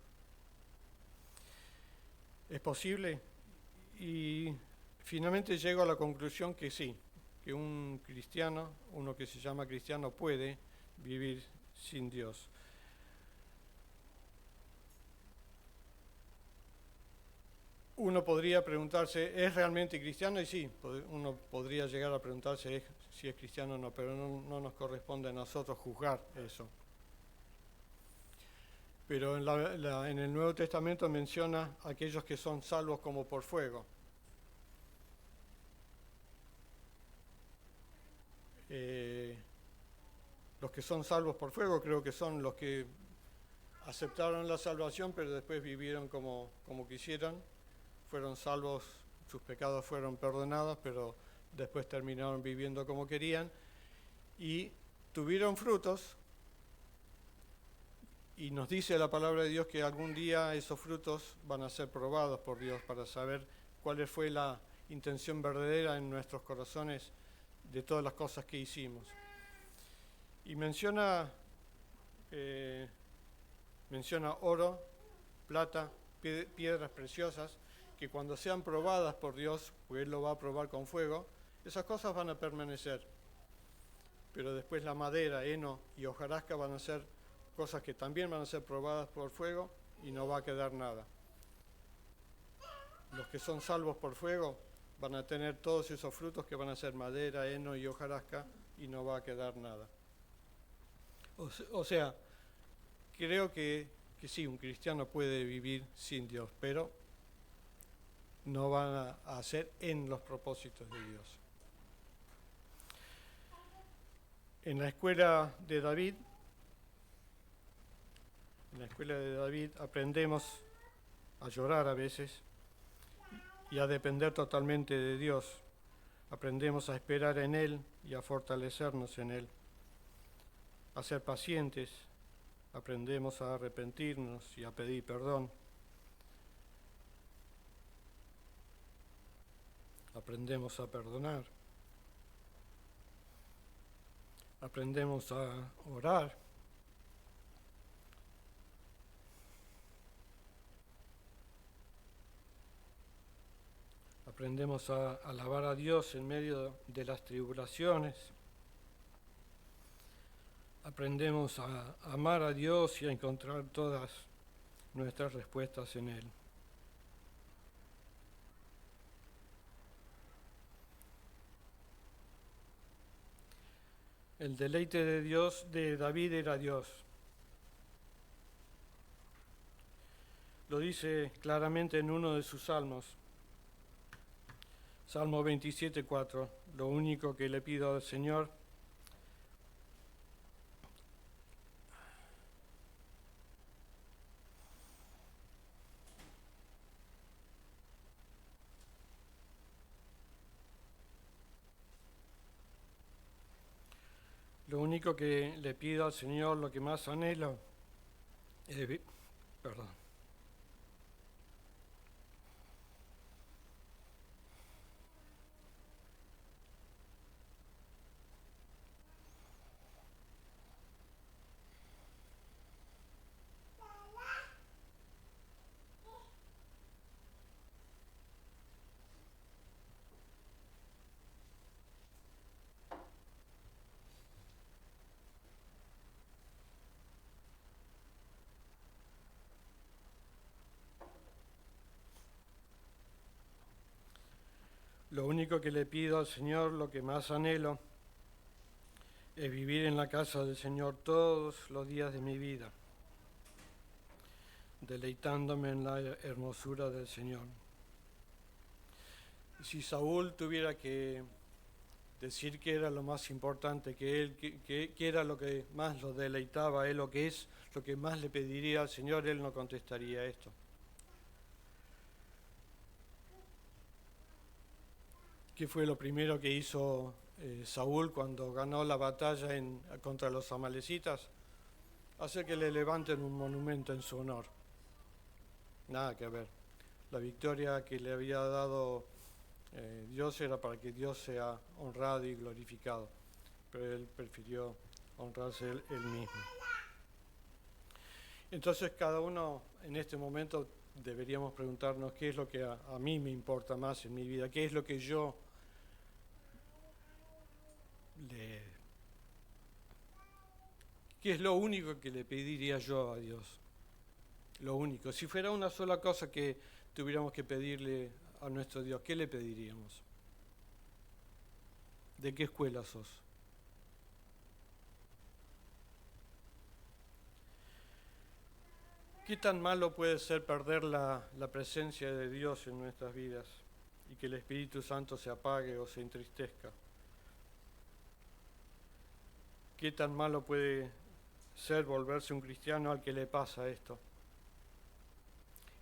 ¿Es posible? Y finalmente llego a la conclusión que sí, que un cristiano, uno que se llama cristiano, puede vivir sin Dios. Uno podría preguntarse, ¿es realmente cristiano? Y sí, uno podría llegar a preguntarse si es cristiano o no, pero no nos corresponde a nosotros juzgar eso. Pero en el Nuevo Testamento menciona a aquellos que son salvos como por fuego. Los que son salvos por fuego creo que son los que aceptaron la salvación, pero después vivieron como quisieron. Fueron salvos, sus pecados fueron perdonados, pero después terminaron viviendo como querían y tuvieron frutos. Y nos dice la palabra de Dios que algún día esos frutos van a ser probados por Dios para saber cuál fue la intención verdadera en nuestros corazones de todas las cosas que hicimos. Y menciona oro, plata, piedras preciosas, que cuando sean probadas por Dios, pues Él lo va a probar con fuego, esas cosas van a permanecer. Pero después la madera, heno y hojarasca van a ser cosas que también van a ser probadas por fuego y no va a quedar nada. Los que son salvos por fuego van a tener todos esos frutos que van a ser madera, heno y hojarasca y no va a quedar nada. O sea, creo que sí, un cristiano puede vivir sin Dios, pero no van a ser en los propósitos de Dios. En la escuela de David aprendemos a llorar a veces y a depender totalmente de Dios. Aprendemos a esperar en Él y a fortalecernos en Él, a ser pacientes, aprendemos a arrepentirnos y a pedir perdón. Aprendemos a perdonar, aprendemos a orar, aprendemos a alabar a Dios en medio de las tribulaciones, aprendemos a amar a Dios y a encontrar todas nuestras respuestas en Él. El deleite de Dios, de David, era Dios. Lo dice claramente en uno de sus salmos. Salmo 27:4. Lo único que le pido al Señor Lo único que le pido al Señor, lo que más anhelo, Lo único que le pido al Señor, lo que más anhelo, es vivir en la casa del Señor todos los días de mi vida, deleitándome en la hermosura del Señor. Si Saúl tuviera que decir que era lo más importante, que era lo que más lo deleitaba a él, lo que es lo que más le pediría al Señor, él no contestaría esto. ¿Qué fue lo primero que hizo Saúl cuando ganó la batalla contra los amalecitas? Hacer que le levanten un monumento en su honor. Nada que ver. La victoria que le había dado Dios era para que Dios sea honrado y glorificado, pero él prefirió honrarse él mismo. Entonces cada uno en este momento deberíamos preguntarnos qué es lo que a mí me importa más en mi vida, qué es lo que yo qué es lo único que le pediría yo a Dios. Lo único. Si fuera una sola cosa que tuviéramos que pedirle a nuestro Dios, ¿qué le pediríamos? ¿De qué escuela sos? ¿Qué tan malo puede ser perder la presencia de Dios en nuestras vidas y que el Espíritu Santo se apague o se entristezca? ¿Qué tan malo puede ser volverse un cristiano al que le pasa esto?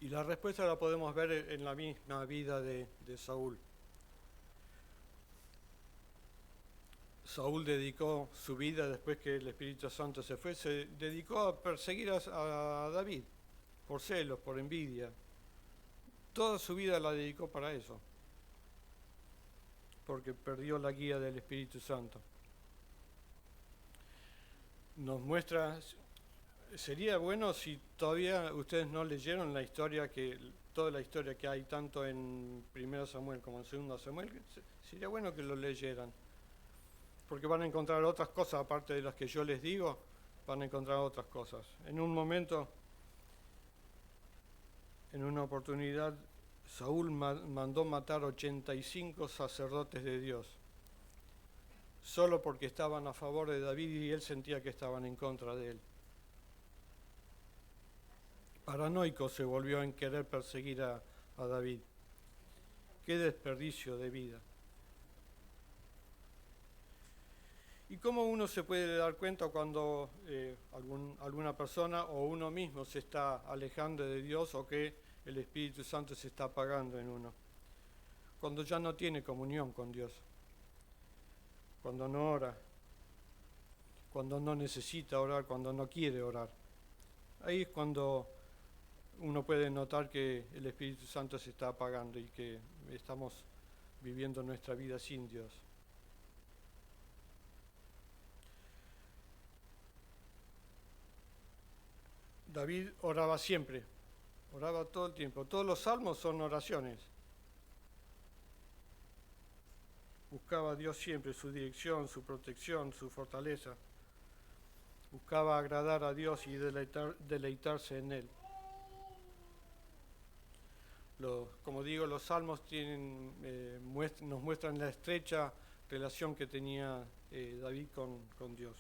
Y la respuesta la podemos ver en la misma vida de Saúl. Saúl dedicó su vida, después que el Espíritu Santo se fue, se dedicó a perseguir a David, por celos, por envidia. Toda su vida la dedicó para eso, porque perdió la guía del Espíritu Santo. Nos muestra, sería bueno si todavía ustedes no leyeron toda la historia que hay tanto en 1 Samuel como en 2 Samuel, sería bueno que lo leyeran, porque van a encontrar otras cosas, aparte de las que yo les digo, van a encontrar otras cosas. En un momento, en una oportunidad, Saúl mandó matar 85 sacerdotes de Dios, solo porque estaban a favor de David y él sentía que estaban en contra de él. Paranoico se volvió en querer perseguir a David. Qué desperdicio de vida. ¿Y cómo uno se puede dar cuenta cuando alguna persona o uno mismo se está alejando de Dios o que el Espíritu Santo se está apagando en uno? Cuando ya no tiene comunión con Dios, cuando no ora, cuando no necesita orar, cuando no quiere orar. Ahí es cuando uno puede notar que el Espíritu Santo se está apagando y que estamos viviendo nuestra vida sin Dios. David oraba siempre, oraba todo el tiempo. Todos los salmos son oraciones. Buscaba a Dios siempre, su dirección, su protección, su fortaleza. Buscaba agradar a Dios y deleitarse en Él. Como digo, los salmos nos muestran la estrecha relación que tenía David con Dios.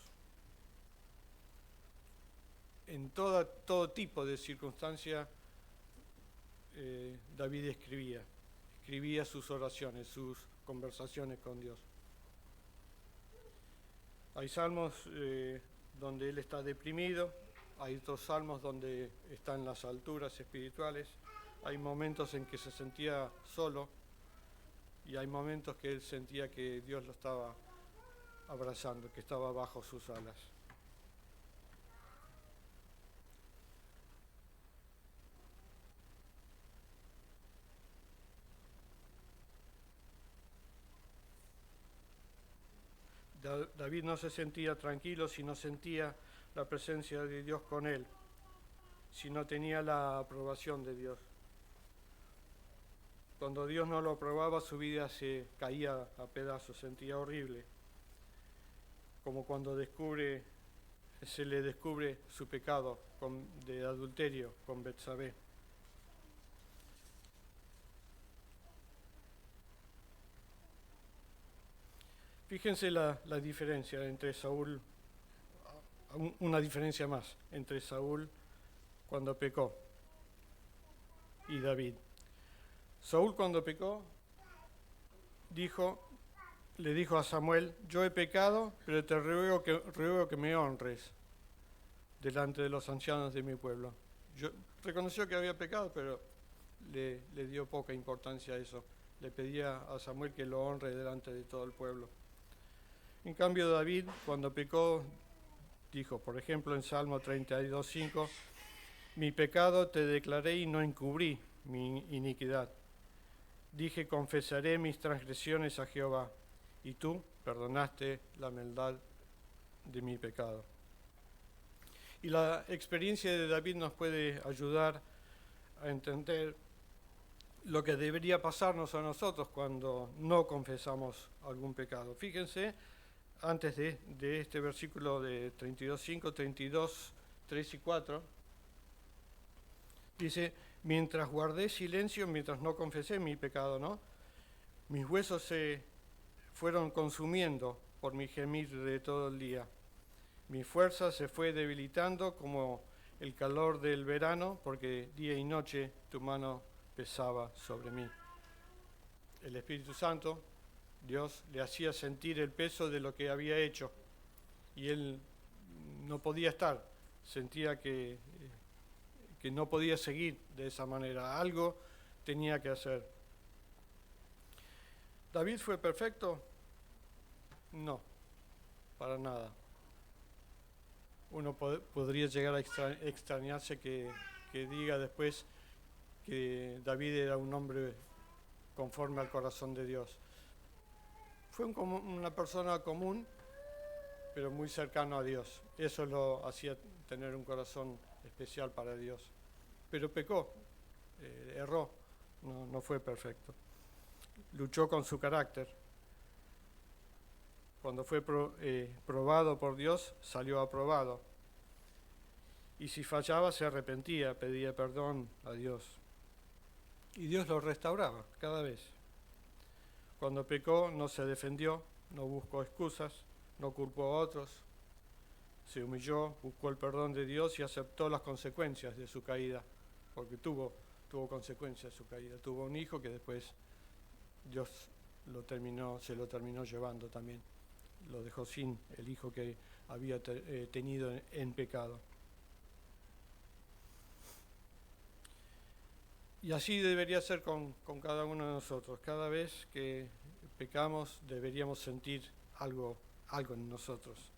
En todo tipo de circunstancia, David escribía sus oraciones, sus conversaciones con Dios. Hay salmos donde él está deprimido, hay otros salmos donde está en las alturas espirituales, hay momentos en que se sentía solo y hay momentos que él sentía que Dios lo estaba abrazando, que estaba bajo sus alas. David no se sentía tranquilo si no sentía la presencia de Dios con él, si no tenía la aprobación de Dios. Cuando Dios no lo aprobaba, su vida se caía a pedazos, sentía horrible, como cuando se le descubre su pecado de adulterio con Betsabé. Fíjense la diferencia entre Saúl, una diferencia más entre Saúl cuando pecó y David. Saúl cuando pecó le dijo a Samuel: yo he pecado, pero te ruego que me honres delante de los ancianos de mi pueblo. Reconoció que había pecado, pero le dio poca importancia a eso. Le pedía a Samuel que lo honre delante de todo el pueblo. En cambio, David, cuando pecó, dijo, por ejemplo, en Salmo 32:5, mi pecado te declaré y no encubrí mi iniquidad. Dije, confesaré mis transgresiones a Jehová, y tú perdonaste la maldad de mi pecado. Y la experiencia de David nos puede ayudar a entender lo que debería pasarnos a nosotros cuando no confesamos algún pecado. Fíjense, antes de este versículo de 32:5, 32:3 y 4, dice, mientras guardé silencio, mientras no confesé mi pecado, ¿no? Mis huesos se fueron consumiendo por mi gemir de todo el día. Mi fuerza se fue debilitando como el calor del verano, porque día y noche tu mano pesaba sobre mí. El Espíritu Santo, Dios, le hacía sentir el peso de lo que había hecho, y él no podía estar, sentía que no podía seguir de esa manera, algo tenía que hacer. ¿David fue perfecto? No, para nada. Uno podría llegar a extrañarse que diga después que David era un hombre conforme al corazón de Dios. Fue una persona común, pero muy cercano a Dios. Eso lo hacía tener un corazón especial para Dios. Pero pecó, erró, no fue perfecto. Luchó con su carácter. Cuando fue probado por Dios, salió aprobado. Y si fallaba, se arrepentía, pedía perdón a Dios. Y Dios lo restauraba cada vez. Cuando pecó, no se defendió, no buscó excusas, no culpó a otros. Se humilló, buscó el perdón de Dios y aceptó las consecuencias de su caída, porque tuvo consecuencias su caída. Tuvo un hijo que después Dios se lo terminó llevando también. Lo dejó sin el hijo que había tenido en pecado. Y así debería ser con cada uno de nosotros. Cada vez que pecamos deberíamos sentir algo en nosotros.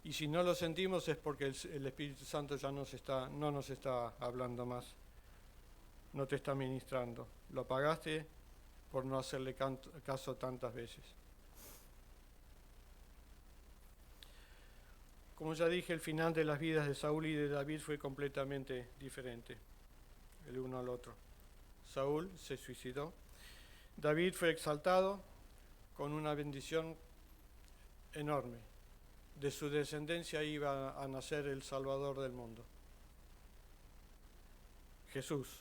Y si no lo sentimos es porque el Espíritu Santo ya no nos está hablando más, no te está ministrando. Lo apagaste por no hacerle caso tantas veces. Como ya dije, el final de las vidas de Saúl y de David fue completamente diferente, el uno al otro. Saúl se suicidó. David fue exaltado con una bendición enorme. De su descendencia iba a nacer el Salvador del mundo, Jesús.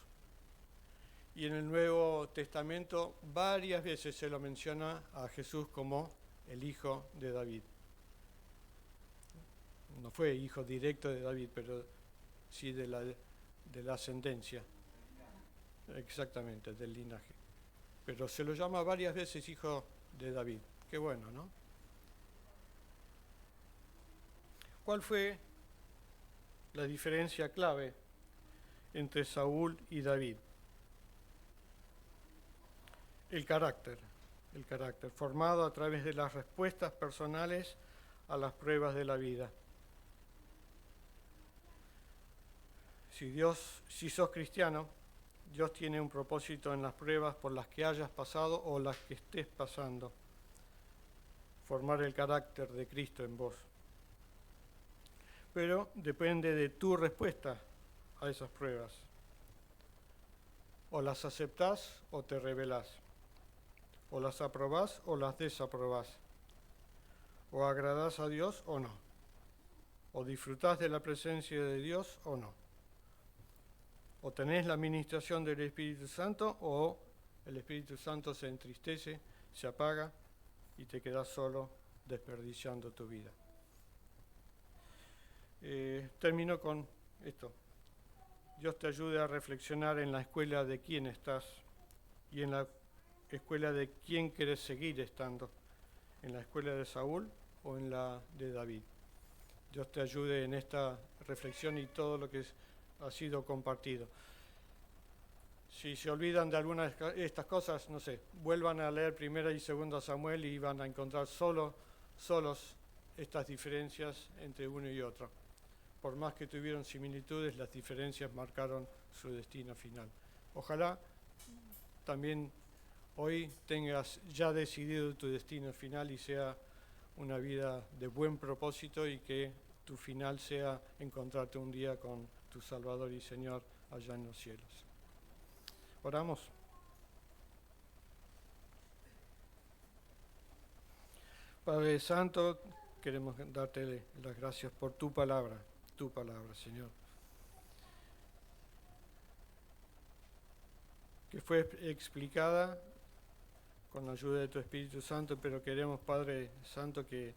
Y en el Nuevo Testamento varias veces se lo menciona a Jesús como el hijo de David. No fue hijo directo de David, pero sí de la ascendencia. Exactamente, del linaje. Pero se lo llama varias veces hijo de David. Qué bueno, ¿no? ¿Cuál fue la diferencia clave entre Saúl y David? El carácter, formado a través de las respuestas personales a las pruebas de la vida. Si sos cristiano, Dios tiene un propósito en las pruebas por las que hayas pasado o las que estés pasando. Formar el carácter de Cristo en vos. Pero depende de tu respuesta a esas pruebas. O las aceptás o te rebelás. O las aprobás o las desaprobás. O agradás a Dios o no. O disfrutás de la presencia de Dios o no. O tenés la administración del Espíritu Santo o el Espíritu Santo se entristece, se apaga y te quedas solo desperdiciando tu vida. Termino con esto. Dios te ayude a reflexionar en la escuela de quién estás y en la escuela de quién quieres seguir estando, en la escuela de Saúl o en la de David. Dios te ayude en esta reflexión y todo lo que ha sido compartido. Si se olvidan de algunas de estas cosas, no sé, vuelvan a leer 1 y 2 Samuel y van a encontrar solos estas diferencias entre uno y otro. Por más que tuvieron similitudes, las diferencias marcaron su destino final. Ojalá también hoy tengas ya decidido tu destino final y sea una vida de buen propósito y que tu final sea encontrarte un día con tu Salvador y Señor allá en los cielos. Oramos. Padre Santo, queremos darte las gracias por tu palabra, Señor. Que fue explicada con la ayuda de tu Espíritu Santo, pero queremos, Padre Santo, que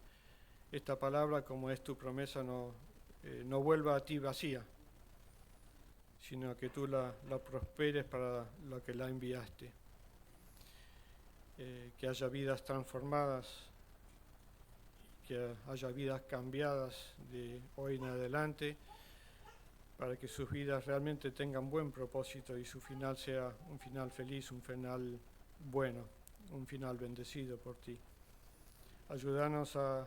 esta palabra, como es tu promesa, no vuelva a ti vacía, sino que tú la prosperes para lo que la enviaste. Que haya vidas transformadas, que haya vidas cambiadas de hoy en adelante, para que sus vidas realmente tengan buen propósito y su final sea un final feliz, un final bueno, un final bendecido por ti. Ayúdanos a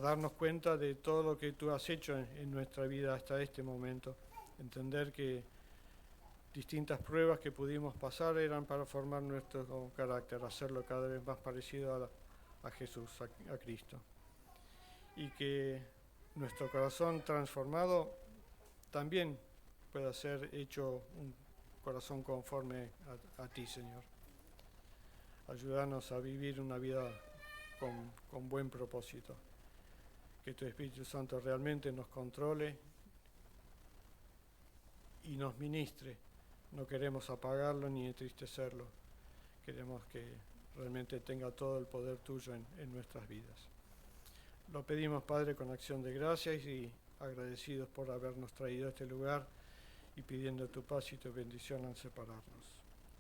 darnos cuenta de todo lo que tú has hecho en nuestra vida hasta este momento. Entender que distintas pruebas que pudimos pasar eran para formar nuestro carácter, hacerlo cada vez más parecido a Jesús, a Cristo. Y que nuestro corazón transformado también pueda ser hecho un corazón conforme a ti, Señor. Ayúdanos a vivir una vida con buen propósito. Que tu Espíritu Santo realmente nos controle y nos ministre. No queremos apagarlo ni entristecerlo. Queremos que realmente tenga todo el poder tuyo en nuestras vidas. Lo pedimos, Padre, con acción de gracias y agradecidos por habernos traído a este lugar y pidiendo tu paz y tu bendición al separarnos.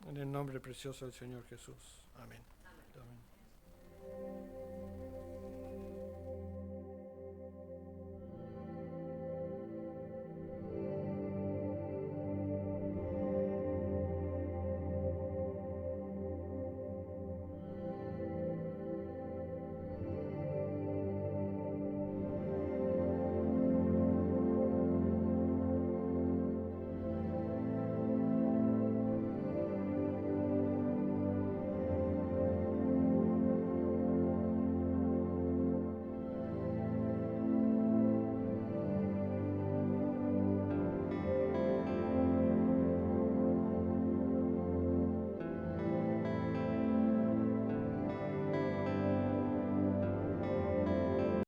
En el nombre precioso del Señor Jesús. Amén.